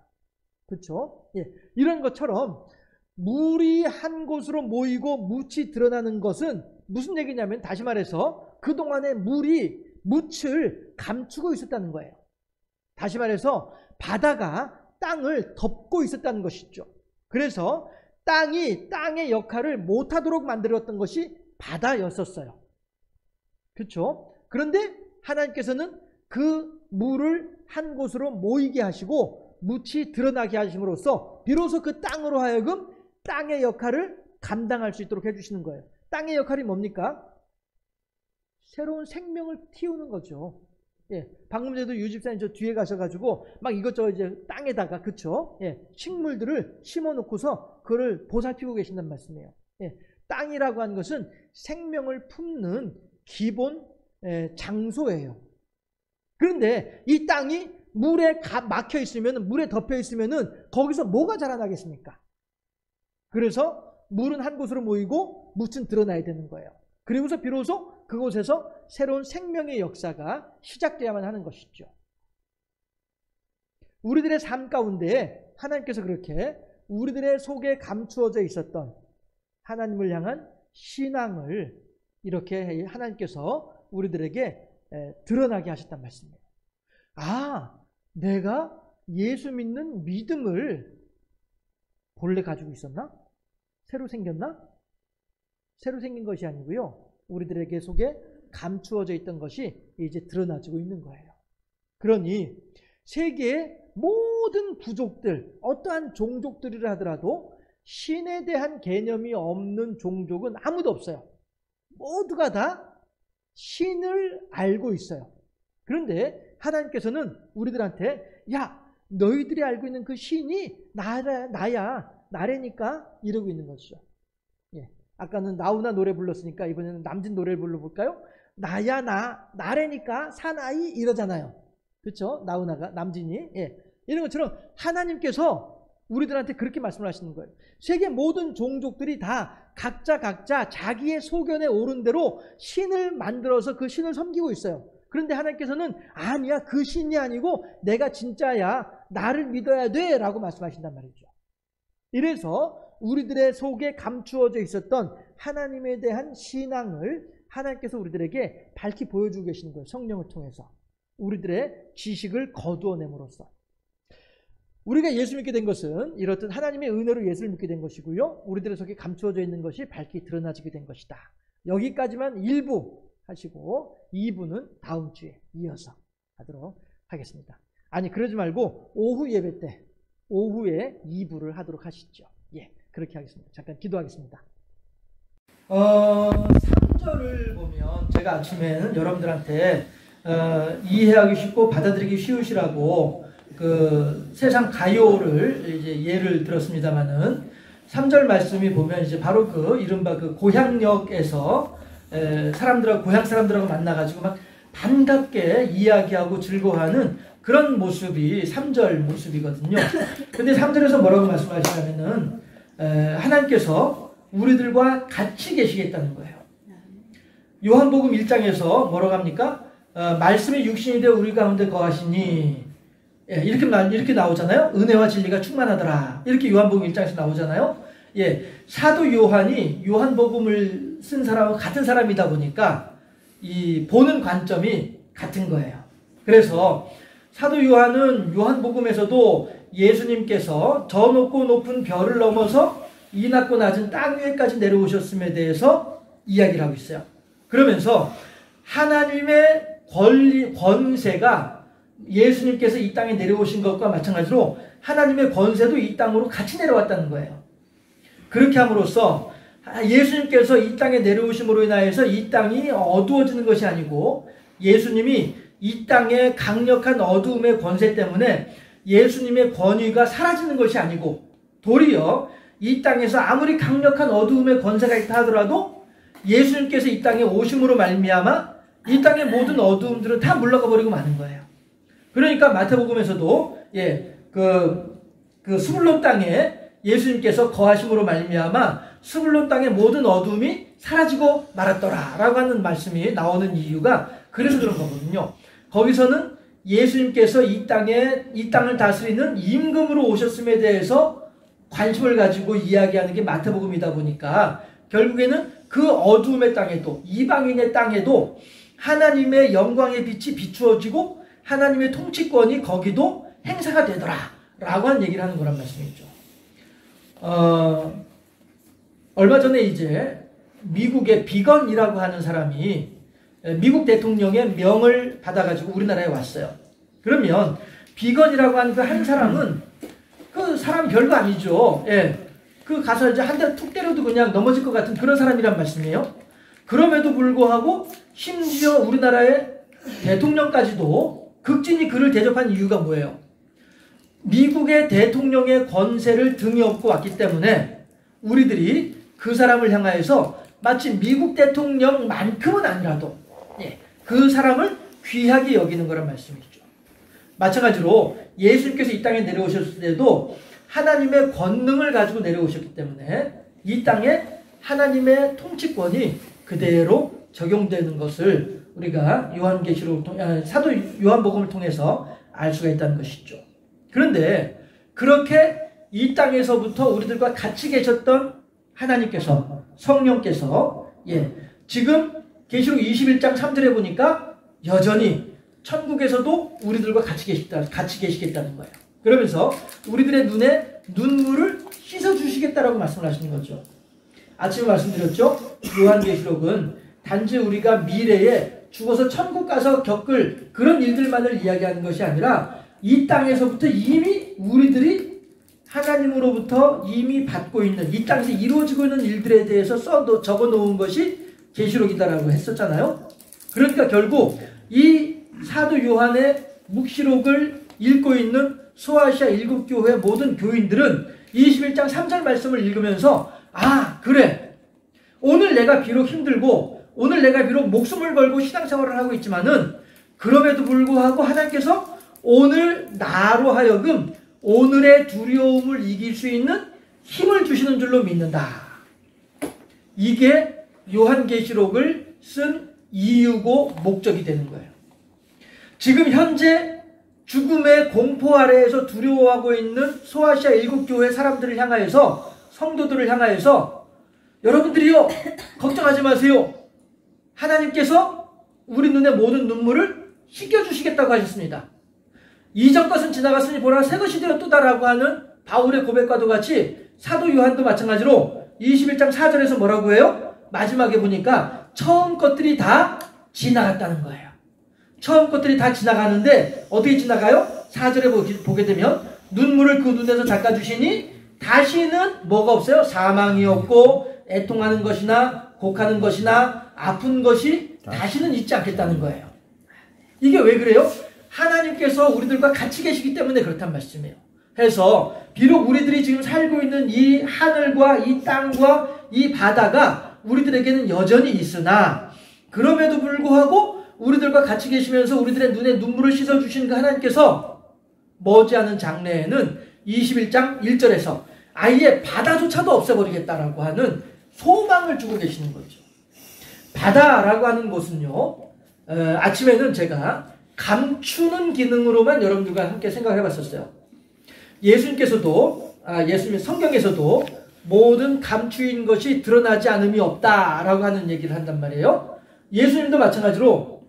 그렇죠? 예. 이런 것처럼 물이 한 곳으로 모이고 묻이 드러나는 것은 무슨 얘기냐면, 다시 말해서 그동안에 물이 묻을 감추고 있었다는 거예요. 다시 말해서 바다가 땅을 덮고 있었다는 것이죠. 그래서 땅이 땅의 역할을 못하도록 만들었던 것이 바다였었어요. 그렇죠? 그런데 하나님께서는 그 물을 한 곳으로 모이게 하시고 묻이 드러나게 하심으로써 비로소 그 땅으로 하여금 땅의 역할을 감당할 수 있도록 해주시는 거예요. 땅의 역할이 뭡니까? 새로운 생명을 틔우는 거죠. 예, 방금 전에도 유집사님 저 뒤에 가셔가지고 막 이것저것 이제 땅에다가, 그쵸? 예, 식물들을 심어놓고서 그걸 보살피고 계신단 말씀이에요. 예, 땅이라고 하는 것은 생명을 품는 기본 장소예요. 그런데 이 땅이 물에 막혀 있으면, 물에 덮여 있으면은 거기서 뭐가 자라나겠습니까? 그래서 물은 한 곳으로 모이고 묻은 드러나야 되는 거예요. 그리고서 비로소 그곳에서 새로운 생명의 역사가 시작되어야만 하는 것이죠. 우리들의 삶 가운데 하나님께서 그렇게 우리들의 속에 감추어져 있었던 하나님을 향한 신앙을 이렇게 하나님께서 우리들에게 드러나게 하셨단 말씀이에요. 아, 내가 예수 믿는 믿음을 본래 가지고 있었나? 새로 생겼나? 새로 생긴 것이 아니고요, 우리들에게 속에 감추어져 있던 것이 이제 드러나지고 있는 거예요. 그러니 세계의 모든 부족들, 어떠한 종족들이라 하더라도 신에 대한 개념이 없는 종족은 아무도 없어요. 모두가 다 신을 알고 있어요. 그런데 하나님께서는 우리들한테, 야, 너희들이 알고 있는 그 신이 나래니까 이러고 있는 것이죠. 예. 아까는 나우나 노래 불렀으니까 이번에는 남진 노래를 불러볼까요? 나래니까 사나이 이러잖아요. 그렇죠? 나우나가, 남진이. 예. 이런 것처럼 하나님께서 우리들한테 그렇게 말씀을 하시는 거예요. 세계 모든 종족들이 다 각자 자기의 소견에 오른 대로 신을 만들어서 그 신을 섬기고 있어요. 그런데 하나님께서는 아니야, 그 신이 아니고 내가 진짜야, 나를 믿어야 돼 라고 말씀하신단 말이죠. 이래서 우리들의 속에 감추어져 있었던 하나님에 대한 신앙을 하나님께서 우리들에게 밝히 보여주고 계시는 거예요. 성령을 통해서 우리들의 지식을 거두어냄으로써. 우리가 예수 믿게 된 것은 이렇듯 하나님의 은혜로 예수를 믿게 된 것이고요, 우리들의 속에 감추어져 있는 것이 밝히 드러나지게 된 것이다. 여기까지만 1부 하시고 2부는 다음 주에 이어서 하도록 하겠습니다. 아니, 그러지 말고 오후 예배 때 오후에 2부를 하도록 하시죠. 예, 그렇게 하겠습니다. 잠깐 기도하겠습니다. 3절을 보면 제가 아침에는 여러분들한테 이해하기 쉽고 받아들이기 쉬우시라고 그 세상 가요를 이제 예를 들었습니다만은 3절 말씀이 보면 이제 바로 그 이른바 그 고향역에서 사람들하고, 고향 사람들하고 만나가지고 막 반갑게 이야기하고 즐거워하는 그런 모습이 3절 모습이거든요. 근데 3절에서 뭐라고 말씀하시냐면은 하나님께서 우리들과 같이 계시겠다는 거예요. 요한복음 1장에서 뭐라고 합니까? 말씀이 육신이 되어 우리 가운데 거하시니, 예, 이렇게 나오잖아요. 은혜와 진리가 충만하더라. 이렇게 요한복음 1장에서 나오잖아요. 예, 사도 요한이 요한복음을 쓴 사람하고 같은 사람이다 보니까 이 보는 관점이 같은 거예요. 그래서 사도 요한은 요한복음에서도 예수님께서 저 높고 높은 별을 넘어서 이 낮고 낮은 땅 위에까지 내려오셨음에 대해서 이야기를 하고 있어요. 그러면서 하나님의 권세가 예수님께서 이 땅에 내려오신 것과 마찬가지로 하나님의 권세도 이 땅으로 같이 내려왔다는 거예요. 그렇게 함으로써 예수님께서 이 땅에 내려오심으로 인하여서 이 땅이 어두워지는 것이 아니고 예수님이 이 땅의 강력한 어두움의 권세 때문에 예수님의 권위가 사라지는 것이 아니고 도리어 이 땅에서 아무리 강력한 어두움의 권세가 있다 하더라도 예수님께서 이 땅에 오심으로 말미암아 이 땅의 모든 어두움들은 다 물러가 버리고 마는 거예요. 그러니까 마태복음에서도 그 스불론 땅에 예수님께서 거하심으로 말미암아 스불론 땅의 모든 어두움이 사라지고 말았더라 라고 하는 말씀이 나오는 이유가 그래서 그런 거거든요. 거기서는 예수님께서 이 땅을 다스리는 임금으로 오셨음에 대해서 관심을 가지고 이야기하는 게 마태복음이다 보니까 결국에는 그 어두움의 땅에도 이방인의 땅에도 하나님의 영광의 빛이 비추어지고 하나님의 통치권이 거기도 행사가 되더라 라고 하는 얘기를 하는 거란 말씀이죠. 얼마 전에 이제 미국의 비건이라고 하는 사람이 미국 대통령의 명을 받아가지고 우리나라에 왔어요. 그러면 비건이라고 하는 그 한 사람은 그 사람 별거 아니죠. 예. 그 가서 이제 한 대 툭 때려도 그냥 넘어질 것 같은 그런 사람이란 말씀이에요. 그럼에도 불구하고 심지어 우리나라의 대통령까지도 극진히 그를 대접한 이유가 뭐예요? 미국의 대통령의 권세를 등에 업고 왔기 때문에 우리들이 그 사람을 향하여서 마치 미국 대통령만큼은 아니라도 그 사람을 귀하게 여기는 거란 말씀이죠. 마찬가지로 예수님께서 이 땅에 내려오셨을 때도 하나님의 권능을 가지고 내려오셨기 때문에 이 땅에 하나님의 통치권이 그대로 적용되는 것을 우리가 사도 요한복음을 통해서 알 수가 있다는 것이죠. 그런데 그렇게 이 땅에서부터 우리들과 같이 계셨던 하나님께서 성령께서 지금 계시록 21장 3절에 보니까 여전히 천국에서도 우리들과 같이 계시겠다는 거예요. 그러면서 우리들의 눈에 눈물을 씻어주시겠다라고 말씀을 하시는 거죠. 아침에 말씀드렸죠. 요한계시록은 단지 우리가 미래에 죽어서 천국 가서 겪을 그런 일들만을 이야기하는 것이 아니라 이 땅에서부터 이미 우리들이 하나님으로부터 이미 받고 있는 이 땅에서 이루어지고 있는 일들에 대해서 적어 놓은 것이 계시록이다라고 했었잖아요. 그러니까 결국 이 사도 요한의 묵시록을 읽고 있는 소아시아 7교회 모든 교인들은 21장 3절 말씀을 읽으면서 그래, 오늘 내가 비록 힘들고 오늘 내가 비록 목숨을 걸고 신앙생활을 하고 있지만은 그럼에도 불구하고 하나님께서 오늘 나로 하여금 오늘의 두려움을 이길 수 있는 힘을 주시는 줄로 믿는다. 이게 요한계시록을 쓴 이유고 목적이 되는 거예요. 지금 현재 죽음의 공포 아래에서 두려워하고 있는 소아시아 7교회 사람들을 향하여서 성도들을 향하여서 여러분들이요 걱정하지 마세요. 하나님께서 우리 눈의 모든 눈물을 씻겨주시겠다고 하셨습니다. 이전 것은 지나갔으니 보라 새 것이 되었도다라고 하는 바울의 고백과도 같이 사도 요한도 마찬가지로 21장 4절에서 뭐라고 해요? 마지막에 보니까 처음 것들이 다 지나갔다는 거예요. 처음 것들이 다 지나가는데 어떻게 지나가요? 4절에 보게 되면 눈물을 그 눈에서 닦아주시니 다시는 뭐가 없어요? 사망이 없고 애통하는 것이나 곡하는 것이나 아픈 것이 다시는 있지 않겠다는 거예요. 이게 왜 그래요? 하나님께서 우리들과 같이 계시기 때문에 그렇단 말씀이에요. 해서 비록 우리들이 지금 살고 있는 이 하늘과 이 땅과 이 바다가 우리들에게는 여전히 있으나 그럼에도 불구하고 우리들과 같이 계시면서 우리들의 눈에 눈물을 씻어주신 그 하나님께서 머지않은 장래에는 21장 1절에서 아예 바다조차도 없애버리겠다라고 하는 소망을 주고 계시는 거죠. 바다라고 하는 것은요, 아침에는 제가 감추는 기능으로만 여러분들과 함께 생각해 봤었어요. 예수님께서도, 예수님 성경에서도 모든 감추인 것이 드러나지 않음이 없다라고 하는 얘기를 한단 말이에요. 예수님도 마찬가지로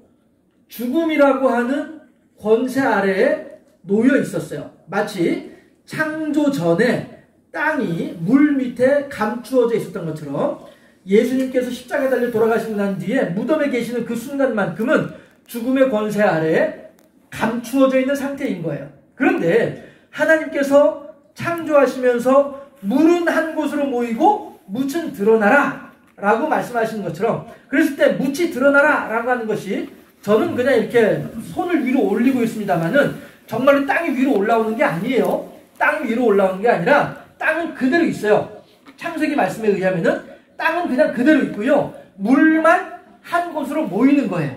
죽음이라고 하는 권세 아래에 놓여 있었어요. 마치 창조 전에 땅이 물 밑에 감추어져 있었던 것처럼 예수님께서 십자가에 달려 돌아가시고 난 뒤에 무덤에 계시는 그 순간만큼은 죽음의 권세 아래에 감추어져 있는 상태인 거예요. 그런데 하나님께서 창조하시면서 물은 한 곳으로 모이고 묻은 드러나라 라고 말씀하시는 것처럼, 그랬을 때 묻이 드러나라 라고 하는 것이, 저는 그냥 이렇게 손을 위로 올리고 있습니다만은 정말로 땅이 위로 올라오는 게 아니에요. 땅이 위로 올라오는 게 아니라 땅은 그대로 있어요. 창세기 말씀에 의하면은 땅은 그냥 그대로 있고요. 물만 한 곳으로 모이는 거예요.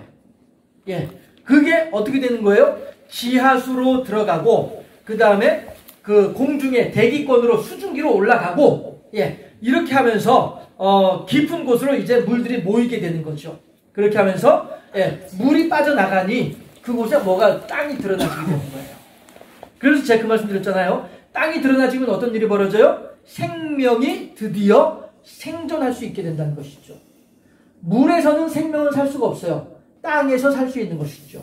예. 그게 어떻게 되는 거예요? 지하수로 들어가고, 그 다음에 그 공중에 대기권으로 수증기로 올라가고, 예. 이렇게 하면서, 깊은 곳으로 이제 물들이 모이게 되는 거죠. 그렇게 하면서, 예. 물이 빠져나가니 그곳에 뭐가 땅이 드러나지게 되는 거예요. 그래서 제가 그 말씀 드렸잖아요. 땅이 드러나지면 어떤 일이 벌어져요? 생명이 드디어 생존할 수 있게 된다는 것이죠. 물에서는 생명은 살 수가 없어요. 땅에서 살 수 있는 것이죠.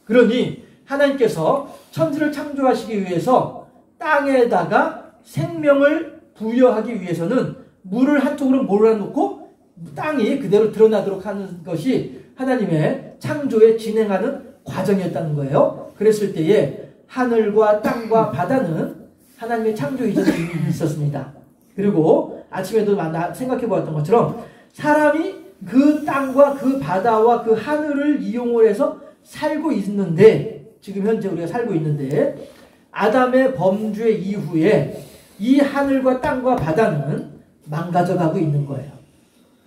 그러니 하나님께서 천지를 창조하시기 위해서 땅에다가 생명을 부여하기 위해서는 물을 한쪽으로 몰아놓고 땅이 그대로 드러나도록 하는 것이 하나님의 창조에 진행하는 과정이었다는 거예요. 그랬을 때에 하늘과 땅과 바다는 하나님의 창조 이전에 이미 있었습니다. 그리고 아침에도 생각해 보았던 것처럼 사람이 그 땅과 그 바다와 그 하늘을 이용을 해서 살고 있는데, 지금 현재 우리가 살고 있는데, 아담의 범죄 이후에 이 하늘과 땅과 바다는 망가져가고 있는 거예요.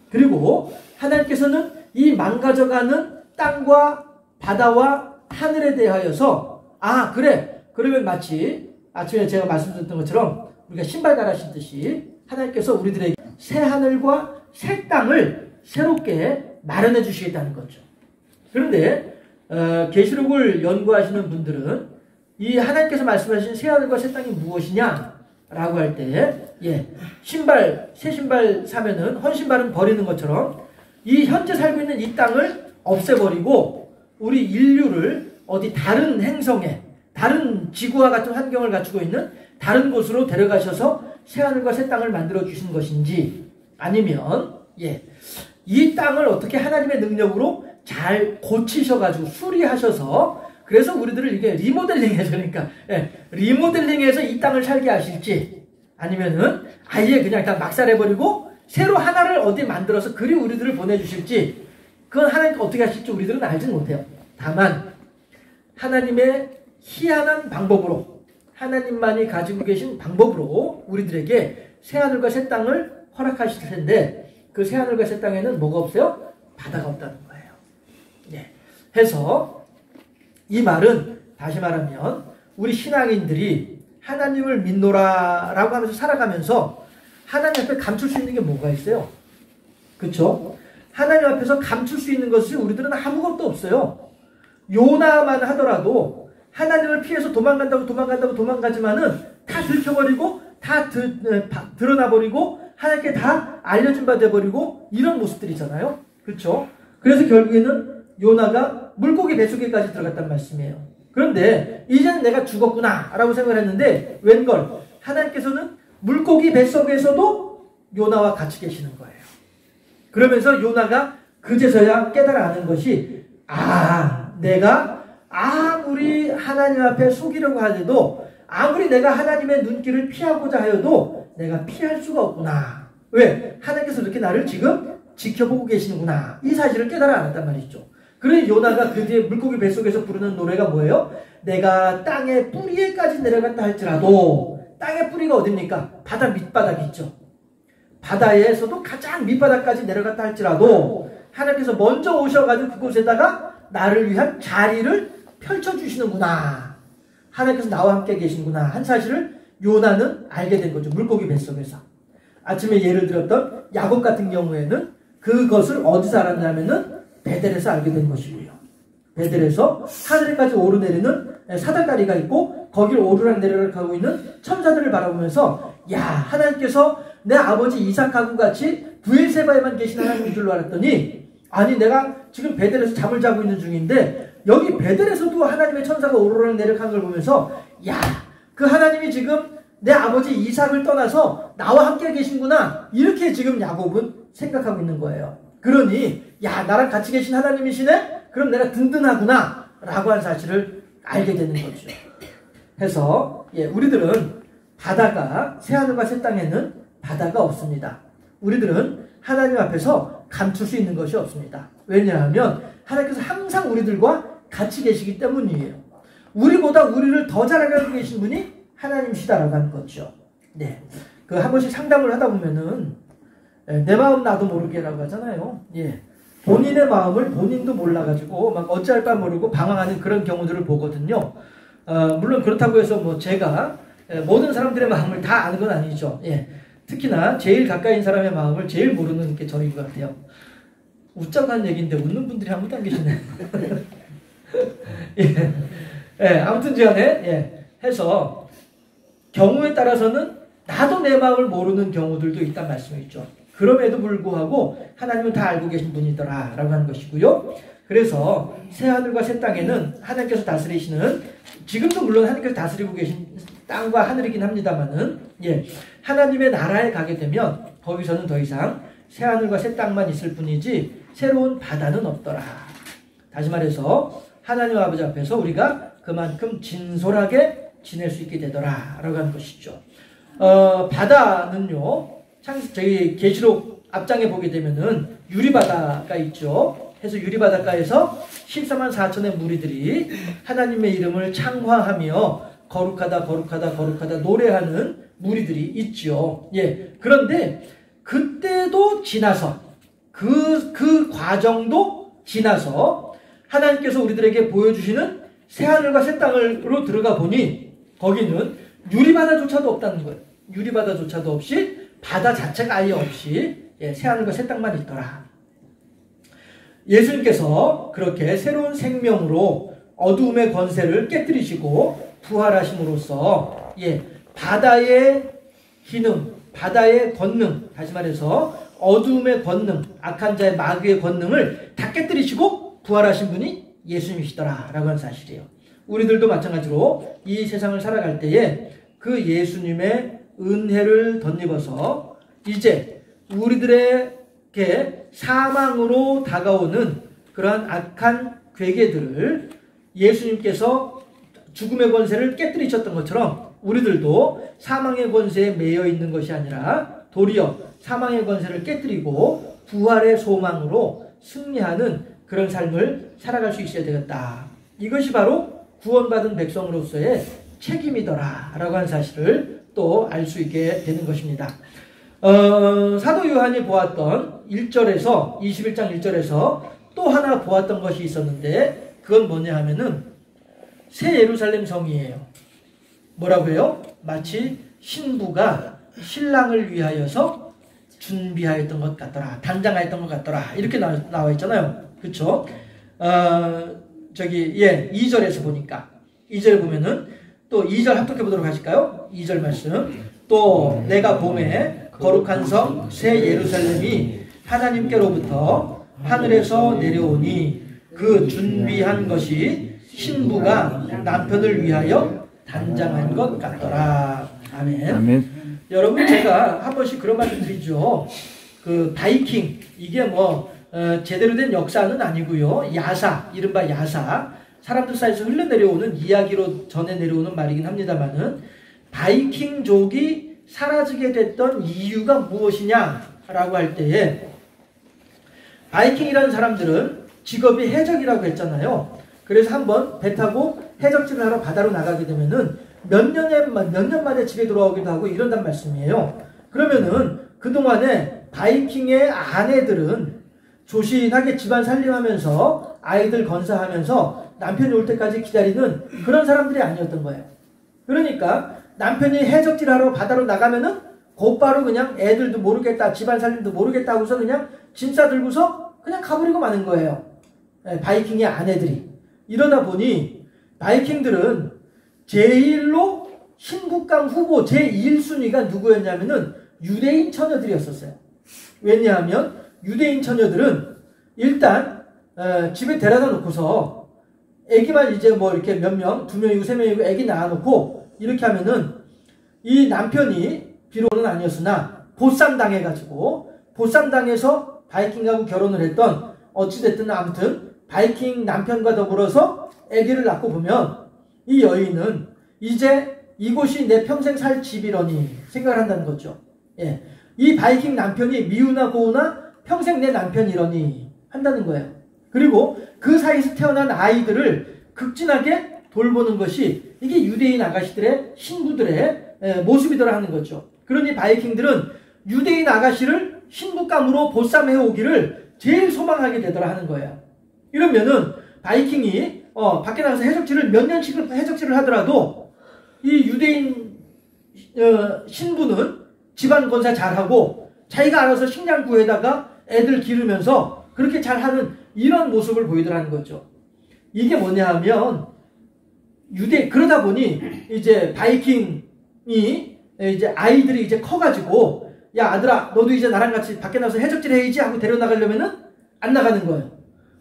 그리고 하나님께서는 이 망가져가는 땅과 바다와 하늘에 대하여서, 아 그래, 그러면 마치 아침에 제가 말씀드렸던 것처럼 우리가 신발 갈아 신듯이 하나님께서 우리들에게 새 하늘과 새 땅을 새롭게 마련해 주시겠다는 거죠. 그런데 계시록을 연구하시는 분들은 이 하나님께서 말씀하신 새 하늘과 새 땅이 무엇이냐라고 할 때, 예, 새 신발 사면은 헌 신발은 버리는 것처럼 이 현재 살고 있는 이 땅을 없애버리고 우리 인류를 어디 다른 행성에, 다른 지구와 같은 환경을 갖추고 있는 다른 곳으로 데려가셔서 새 하늘과 새 땅을 만들어 주신 것인지, 아니면 예, 이 땅을 어떻게 하나님의 능력으로 잘 고치셔가지고 수리하셔서, 그래서 우리들을 이게 리모델링해서, 그러니까 예, 리모델링해서 이 땅을 살게 하실지, 아니면은 아예 그냥 다 막살해버리고 새로 하나를 어디 만들어서 그리 우리들을 보내주실지, 그건 하나님께 어떻게 하실지 우리들은 알지는 못해요. 다만 하나님의 희한한 방법으로, 하나님만이 가지고 계신 방법으로 우리들에게 새하늘과 새 땅을 허락하실 텐데, 그 새하늘과 새 땅에는 뭐가 없어요? 바다가 없다는 거예요. 예. 해서 이 말은 다시 말하면 우리 신앙인들이 하나님을 믿노라라고 하면서 살아가면서 하나님 앞에 감출 수 있는 게 뭐가 있어요? 그렇죠? 하나님 앞에서 감출 수 있는 것이 우리들은 아무것도 없어요. 요나만 하더라도 하나님을 피해서 도망가지만은 다 들켜버리고 다 드러나버리고 하나님께 다 알려진 바 돼버리고 이런 모습들이잖아요. 그렇죠? 그래서 결국에는 요나가 물고기 뱃속에까지 들어갔단 말씀이에요. 그런데 이제는 내가 죽었구나 라고 생각을 했는데 웬걸 하나님께서는 물고기 뱃속에서도 요나와 같이 계시는 거예요. 그러면서 요나가 그제서야 깨달아 아는 것이, 내가 아무리 하나님 앞에 속이려고 하더라도, 아무리 내가 하나님의 눈길을 피하고자 하여도 내가 피할 수가 없구나. 왜? 하나님께서 이렇게 나를 지금 지켜보고 계시는구나. 이 사실을 깨달아 알았단 말이죠. 그래 요나가 그 뒤에 물고기 뱃속에서 부르는 노래가 뭐예요? 내가 땅의 뿌리에까지 내려갔다 할지라도, 땅의 뿌리가 어딥니까? 바다 밑바닥이 있죠. 바다에서도 가장 밑바닥까지 내려갔다 할지라도 하나님께서 먼저 오셔가지고 그곳에다가 나를 위한 자리를 펼쳐주시는구나. 하나님께서 나와 함께 계시는구나 한 사실을 요나는 알게 된 거죠. 물고기 뱃속에서. 아침에 예를 들었던 야곱 같은 경우에는 그것을 어디서 알았냐면은 베델에서 알게 된 것이고요. 베델에서 하늘에까지 오르내리는 사다다리가 있고 거기를 오르락내리락 하고 있는 천사들을 바라보면서, 야, 하나님께서 내 아버지 이삭하고 같이 브엘세바에만 계신 하나님인 줄로 알았더니, 아니 내가 지금 베델에서 잠을 자고 있는 중인데 여기 베델에서도 하나님의 천사가 오르락내리락 하는 걸 보면서, 야, 그 하나님이 지금 내 아버지 이삭을 떠나서 나와 함께 계신구나. 이렇게 지금 야곱은 생각하고 있는 거예요. 그러니 야, 나랑 같이 계신 하나님이시네? 그럼 내가 든든하구나 라고 한 사실을 알게 되는 거죠. 해서 우리들은 바다가 새하늘과 새 땅에는 바다가 없습니다. 우리들은 하나님 앞에서 감출 수 있는 것이 없습니다. 왜냐하면 하나님께서 항상 우리들과 같이 계시기 때문이에요. 우리보다 우리를 더 잘 알고 계신 분이 하나님이시다라고 하는 거죠. 네. 그 한 번씩 상담을 하다 보면은 내 마음 나도 모르게라고 하잖아요. 본인의 마음을 본인도 몰라가지고 막 어찌할까 모르고 방황하는 그런 경우들을 보거든요. 물론 그렇다고 해서 뭐 제가 모든 사람들의 마음을 다 아는 건 아니죠. 특히나 제일 가까이 있는 사람의 마음을 제일 모르는 게 저인 것 같아요. 웃자고 한 얘기인데 웃는 분들이 아무도 안 계시네. 아무튼 간에 해서 경우에 따라서는 나도 내 마음을 모르는 경우들도 있단 말씀이죠. 그럼에도 불구하고 하나님은 다 알고 계신 분이더라 라고 하는 것이고요. 그래서 새하늘과 새 땅에는 하나님께서 다스리시는, 지금도 물론 하나님께서 다스리고 계신 땅과 하늘이긴 합니다만은 하나님의 나라에 가게 되면 거기서는 더 이상 새하늘과 새 땅만 있을 뿐이지 새로운 바다는 없더라. 다시 말해서 하나님 아버지 앞에서 우리가 그만큼 진솔하게 지낼 수 있게 되더라 라고 하는 것이죠. 바다는요, 저희 계시록 앞장에 보게 되면은 유리바다가 있죠. 해서 유리바닷가에서 14만 4천의 무리들이 하나님의 이름을 창화하며 거룩하다 거룩하다 거룩하다 노래하는 무리들이 있죠. 그런데 그때도 지나서 그 과정도 지나서 하나님께서 우리들에게 보여주시는 새하늘과 새 땅으로 들어가 보니 거기는 유리바다조차도 없다는 거예요. 유리바다조차도 없이, 바다 자체가 아예 없이 새하늘과 새 땅만 있더라. 예수님께서 그렇게 새로운 생명으로 어두움의 권세를 깨뜨리시고 부활하심으로써 바다의 기능, 바다의 권능, 다시 말해서 어두움의 권능, 악한 자의 마귀의 권능을 다 깨뜨리시고 부활하신 분이 예수님이시더라 라고 하는 사실이에요. 우리들도 마찬가지로 이 세상을 살아갈 때에 그 예수님의 은혜를 덧입어서 이제 우리들에게 사망으로 다가오는 그러한 악한 괴계들을 예수님께서 죽음의 권세를 깨뜨리셨던 것처럼 우리들도 사망의 권세에 매여 있는 것이 아니라 도리어 사망의 권세를 깨뜨리고 부활의 소망으로 승리하는 그런 삶을 살아갈 수 있어야 되겠다. 이것이 바로 구원받은 백성으로서의 책임이더라 라고 하는 사실을 또 알 수 있게 되는 것입니다. 사도 요한이 보았던 1절에서 21장 1절에서 또 하나 보았던 것이 있었는데 그건 뭐냐 하면은 새 예루살렘 성이에요. 뭐라고 해요? 마치 신부가 신랑을 위하여서 준비하였던 것 같더라. 단장하였던 것 같더라. 이렇게 나와 있잖아요. 그쵸? 2절에서 보니까 2절 보면은 또 2절 합독해 보도록 하실까요? 2절 말씀. 또 내가 봄에 거룩한 성 새 예루살렘이 하나님께로부터 하늘에서 내려오니 그 준비한 것이 신부가 남편을 위하여 단장한 것 같더라. 아멘. 아멘. 여러분, 제가 한 번씩 그런 말씀 드리죠. 그 바이킹, 이게 제대로 된 역사는 아니고요. 야사, 이른바 야사, 사람들 사이에서 흘러내려오는 이야기로 전해 내려오는 말이긴 합니다만은 바이킹족이 사라지게 됐던 이유가 무엇이냐라고 할 때에 바이킹이라는 사람들은 직업이 해적이라고 했잖아요. 그래서 한번 배 타고 해적질을 하러 바다로 나가게 되면은 몇 년 만에 집에 돌아오기도 하고 이런단 말씀이에요. 그러면은 그동안에 바이킹의 아내들은 조신하게 집안 살림하면서 아이들 건사하면서 남편이 올 때까지 기다리는 그런 사람들이 아니었던 거예요. 그러니까 남편이 해적질하러 바다로 나가면은 곧바로 그냥 애들도 모르겠다, 집안 살림도 모르겠다 하고서 그냥 짐 싸들고서 그냥 가버리고 마는 거예요. 바이킹의 아내들이. 이러다 보니 바이킹들은 제1로 신국강 후보 제1순위가 누구였냐면은 유대인 처녀들이었었어요. 왜냐하면 유대인 처녀들은 일단 집에 데려다 놓고서 애기만 이제 이렇게 몇 명, 2명이고 3명이고 애기 낳아놓고 이렇게 하면은 이 남편이 비로는 아니었으나 보쌈당해가지고 보쌈당해서 바이킹하고 결혼을 했던 어찌됐든 아무튼 바이킹 남편과 더불어서 애기를 낳고 보면 이 여인은 이제 이곳이 내 평생 살 집이러니 생각을 한다는 거죠. 예. 이 바이킹 남편이 미우나 고우나 평생 내 남편이러니 한다는 거예요. 그리고 그 사이에서 태어난 아이들을 극진하게 돌보는 것이 이게 유대인 아가씨들의 신부들의 모습이더라 하는 거죠. 그러니 바이킹들은 유대인 아가씨를 신부감으로 보쌈해 오기를 제일 소망하게 되더라 하는 거예요. 이러면은 바이킹이 밖에 나가서 해적질을 몇 년씩 해적질을 하더라도 이 유대인 신부는 집안 건사 잘하고 자기가 알아서 식량 구해다가 애들 기르면서 그렇게 잘하는 이런 모습을 보이더라는 거죠. 이게 뭐냐 하면 그러다 보니 이제 바이킹이 이제 아이들이 이제 커가지고 야 아들아 너도 이제 나랑 같이 밖에 나가서 해적질 해야지 하고 데려나가려면은 안 나가는 거예요.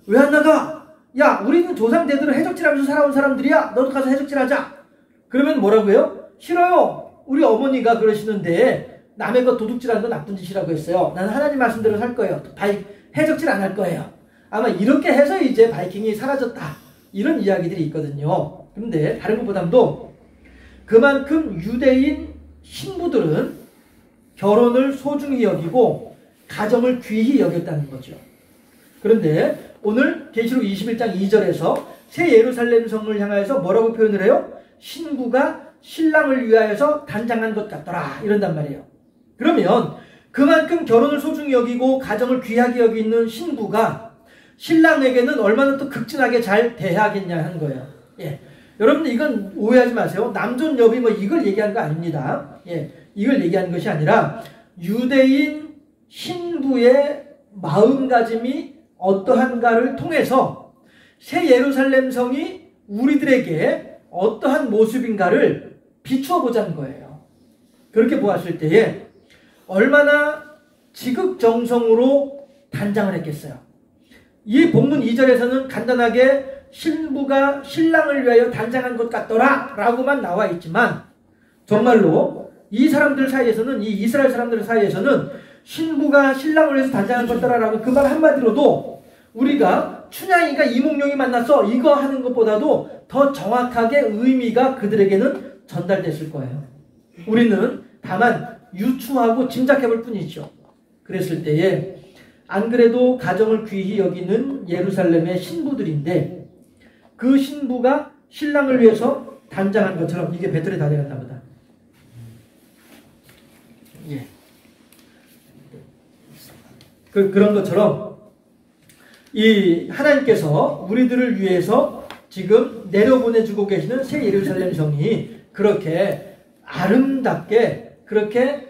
왜 안 나가? 야 우리는 조상 대대로 해적질하면서 살아온 사람들이야. 너도 가서 해적질하자. 그러면 뭐라고 해요? 싫어요. 우리 어머니가 그러시는데 남의 것 도둑질하는 건 나쁜 짓이라고 했어요. 나는 하나님 말씀대로 살 거예요. 해적질 안 할 거예요. 아마 이렇게 해서 이제 바이킹이 사라졌다. 이런 이야기들이 있거든요. 그런데 다른 것보다도 그만큼 유대인 신부들은 결혼을 소중히 여기고 가정을 귀히 여겼다는 거죠. 그런데 오늘 계시록 21장 2절에서 새 예루살렘 성을 향하여서 뭐라고 표현을 해요? 신부가 신랑을 위하여서 단장한 것 같더라 이런단 말이에요. 그러면 그만큼 결혼을 소중히 여기고 가정을 귀하게 여기는 신부가 신랑에게는 얼마나 또 극진하게 잘 대하겠냐 하는 거예요. 예. 여러분들 이건 오해하지 마세요. 남존 여비 뭐 이걸 얘기하는 거 아닙니다. 예. 이걸 얘기하는 것이 아니라 유대인 신부의 마음가짐이 어떠한가를 통해서 새 예루살렘 성이 우리들에게 어떠한 모습인가를 비추어 보자는 거예요. 그렇게 보았을 때에 얼마나 지극정성으로 단장을 했겠어요. 이 본문 2절에서는 간단하게 신부가 신랑을 위하여 단장한 것 같더라 라고만 나와 있지만 정말로 이 사람들 사이에서는 이 이스라엘 사람들 사이에서는 신부가 신랑을 위해서 단장한 것더라 라고 그 말 한마디로도 우리가 춘향이가 이몽룡이 만났어 이거 하는 것보다도 더 정확하게 의미가 그들에게는 전달됐을 거예요. 우리는 다만 유추하고 짐작해볼 뿐이죠. 그랬을 때에 안 그래도 가정을 귀히 여기는 예루살렘의 신부들인데 그 신부가 신랑을 위해서 단장한 것처럼 이게 배틀에 다 되었나 보다. 예. 그런 것처럼 이 하나님께서 우리들을 위해서 지금 내려보내주고 계시는 새 예루살렘 성이 그렇게 아름답게 그렇게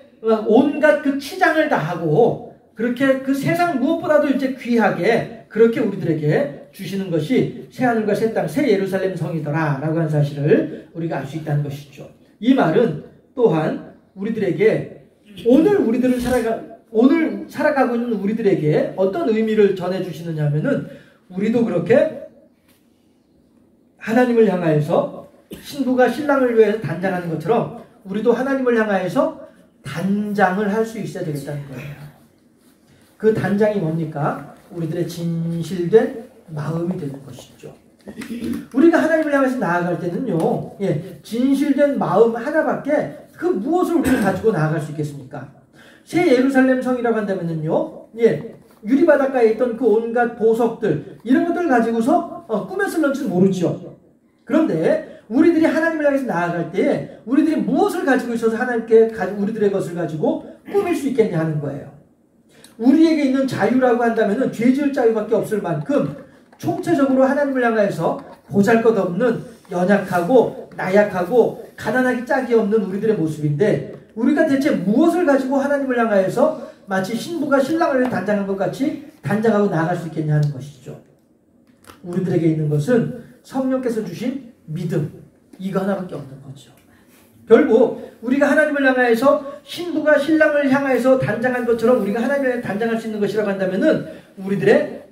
온갖 그 치장을 다하고 그렇게 그 세상 무엇보다도 이제 귀하게 그렇게 우리들에게 주시는 것이 새하늘과 새 땅, 새 예루살렘 성이더라 라고 하는 사실을 우리가 알 수 있다는 것이죠. 이 말은 또한 우리들에게 오늘 살아가고 있는 우리들에게 어떤 의미를 전해주시느냐 하면은 우리도 그렇게 하나님을 향하여서 신부가 신랑을 위해서 단장하는 것처럼 우리도 하나님을 향하여서 단장을 할 수 있어야 되겠다는 거예요. 그 단장이 뭡니까? 우리들의 진실된 마음이 되는 것이죠. 우리가 하나님을 향해서 나아갈 때는요, 진실된 마음 하나밖에 그 무엇을 우리가 가지고 나아갈 수 있겠습니까? 새 예루살렘 성이라고 한다면은요, 유리바닷가에 있던 그 온갖 보석들, 이런 것들을 가지고서 꾸며 쓸런지는 모르죠. 그런데 우리들이 하나님을 향해서 나아갈 때 우리들이 무엇을 가지고 있어서 하나님께 우리들의 것을 가지고 꾸밀 수 있겠냐 하는 거예요. 우리에게 있는 자유라고 한다면은 죄 지을 자유밖에 없을 만큼 총체적으로 하나님을 향해서 보잘것없는 연약하고 나약하고 가난하기 짝이 없는 우리들의 모습인데 우리가 대체 무엇을 가지고 하나님을 향하여서 마치 신부가 신랑을 단장한 것 같이 단장하고 나아갈 수 있겠냐 하는 것이죠. 우리들에게 있는 것은 성령께서 주신 믿음, 이거 하나밖에 없는 거죠. 결국 우리가 하나님을 향하여서 신부가 신랑을 향하여서 단장한 것처럼 우리가 하나님을 단장할 수 있는 것이라고 한다면은 우리들의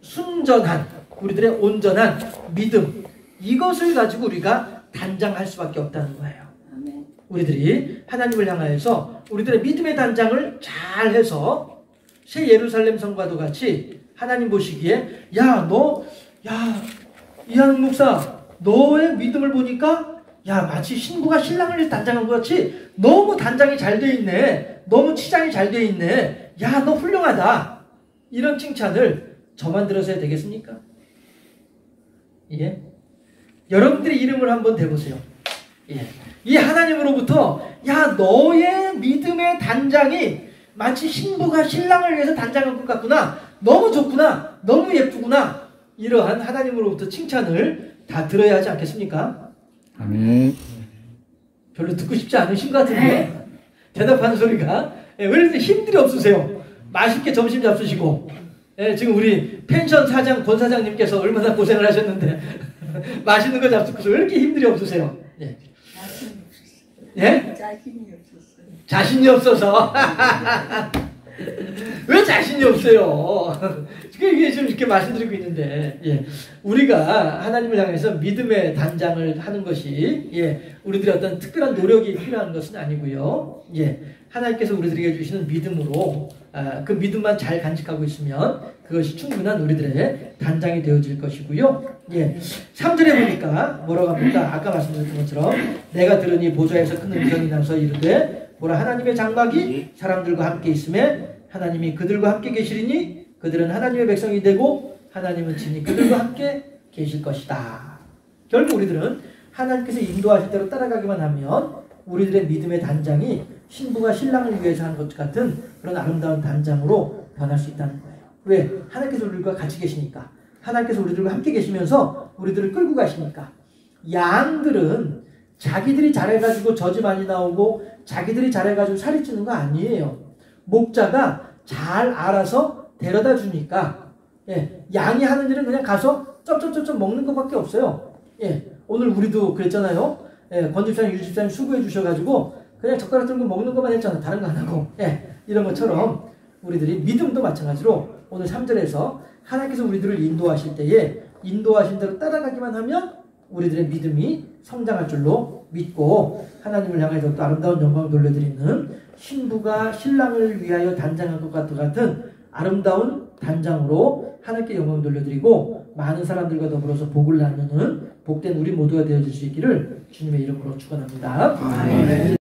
순전한, 우리들의 온전한 믿음, 이것을 가지고 우리가 단장할 수밖에 없다는 거예요. 우리들이 하나님을 향하여서 우리들의 믿음의 단장을 잘 해서 새 예루살렘 성과도 같이 하나님 보시기에 이한욱 목사 너의 믿음을 보니까 야, 마치 신부가 신랑을 위해서 단장한 것 같이 너무 단장이 잘 돼 있네. 너무 치장이 잘 돼 있네. 야, 너 훌륭하다. 이런 칭찬을 저만 들어서야 되겠습니까? 예. 여러분들의 이름을 한번 대보세요. 예. 이 하나님으로부터 야, 너의 믿음의 단장이 마치 신부가 신랑을 위해서 단장한 것 같구나. 너무 좋구나. 너무 예쁘구나. 이러한 하나님으로부터 칭찬을 다 들어야 하지 않겠습니까? 아멘. 별로 듣고 싶지 않으신 것 같은데 대답하는 소리가 왜 이렇게 힘들이 없으세요? 맛있게 점심 잡수시고 지금 우리 펜션 사장 권 사장님께서 얼마나 고생을 하셨는데 맛있는 거 잡수고서 왜 이렇게 힘들이 없으세요? 예? 자신이 없었어요. 자신이 없어서 왜 자신이 없어요? 이게 지금 이렇게 말씀드리고 있는데, 예. 우리가 하나님을 향해서 믿음의 단장을 하는 것이, 예. 우리들의 어떤 특별한 노력이 필요한 것은 아니고요. 예. 하나님께서 우리들에게 주시는 믿음으로, 그 믿음만 잘 간직하고 있으면 그것이 충분한 우리들의 단장이 되어질 것이고요. 예. 3절에 보니까 뭐라고 합니까? 아까 말씀드렸던 것처럼 내가 들으니 보좌에서 큰 음성이 나서 이르되 보라 하나님의 장막이 사람들과 함께 있음에 하나님이 그들과 함께 계시리니 그들은 하나님의 백성이 되고 하나님은 친히 그들과 함께 계실 것이다. 결국 우리들은 하나님께서 인도하실 대로 따라가기만 하면 우리들의 믿음의 단장이 신부가 신랑을 위해서 한 것 같은 그런 아름다운 단장으로 변할 수 있다는 거예요. 왜? 하나님께서 우리들과 같이 계시니까. 하나님께서 우리들과 함께 계시면서 우리들을 끌고 가시니까. 양들은 자기들이 잘해가지고 젖이 많이 나오고 자기들이 잘해가지고 살이 찌는 거 아니에요. 목자가 잘 알아서 데려다 주니까, 예, 양이 하는 일은 그냥 가서 쩝쩝쩝쩝 먹는 것밖에 없어요. 예, 오늘 우리도 그랬잖아요. 예, 권집사님, 유집사님 수고해 주셔가지고 그냥 젓가락 들고 먹는 것만 했잖아. 다른 거 안 하고. 예, 이런 것처럼 우리들이 믿음도 마찬가지로 오늘 3절에서 하나님께서 우리들을 인도하실 때에 인도하신 대로 따라가기만 하면 우리들의 믿음이 성장할 줄로 믿고 하나님을 향해서 또 아름다운 영광을 돌려드리는 신부가 신랑을 위하여 단장한 것 같은 아름다운 단장으로 하나님께 영광을 돌려드리고 많은 사람들과 더불어서 복을 나누는 복된 우리 모두가 되어질 수 있기를 주님의 이름으로 축원합니다.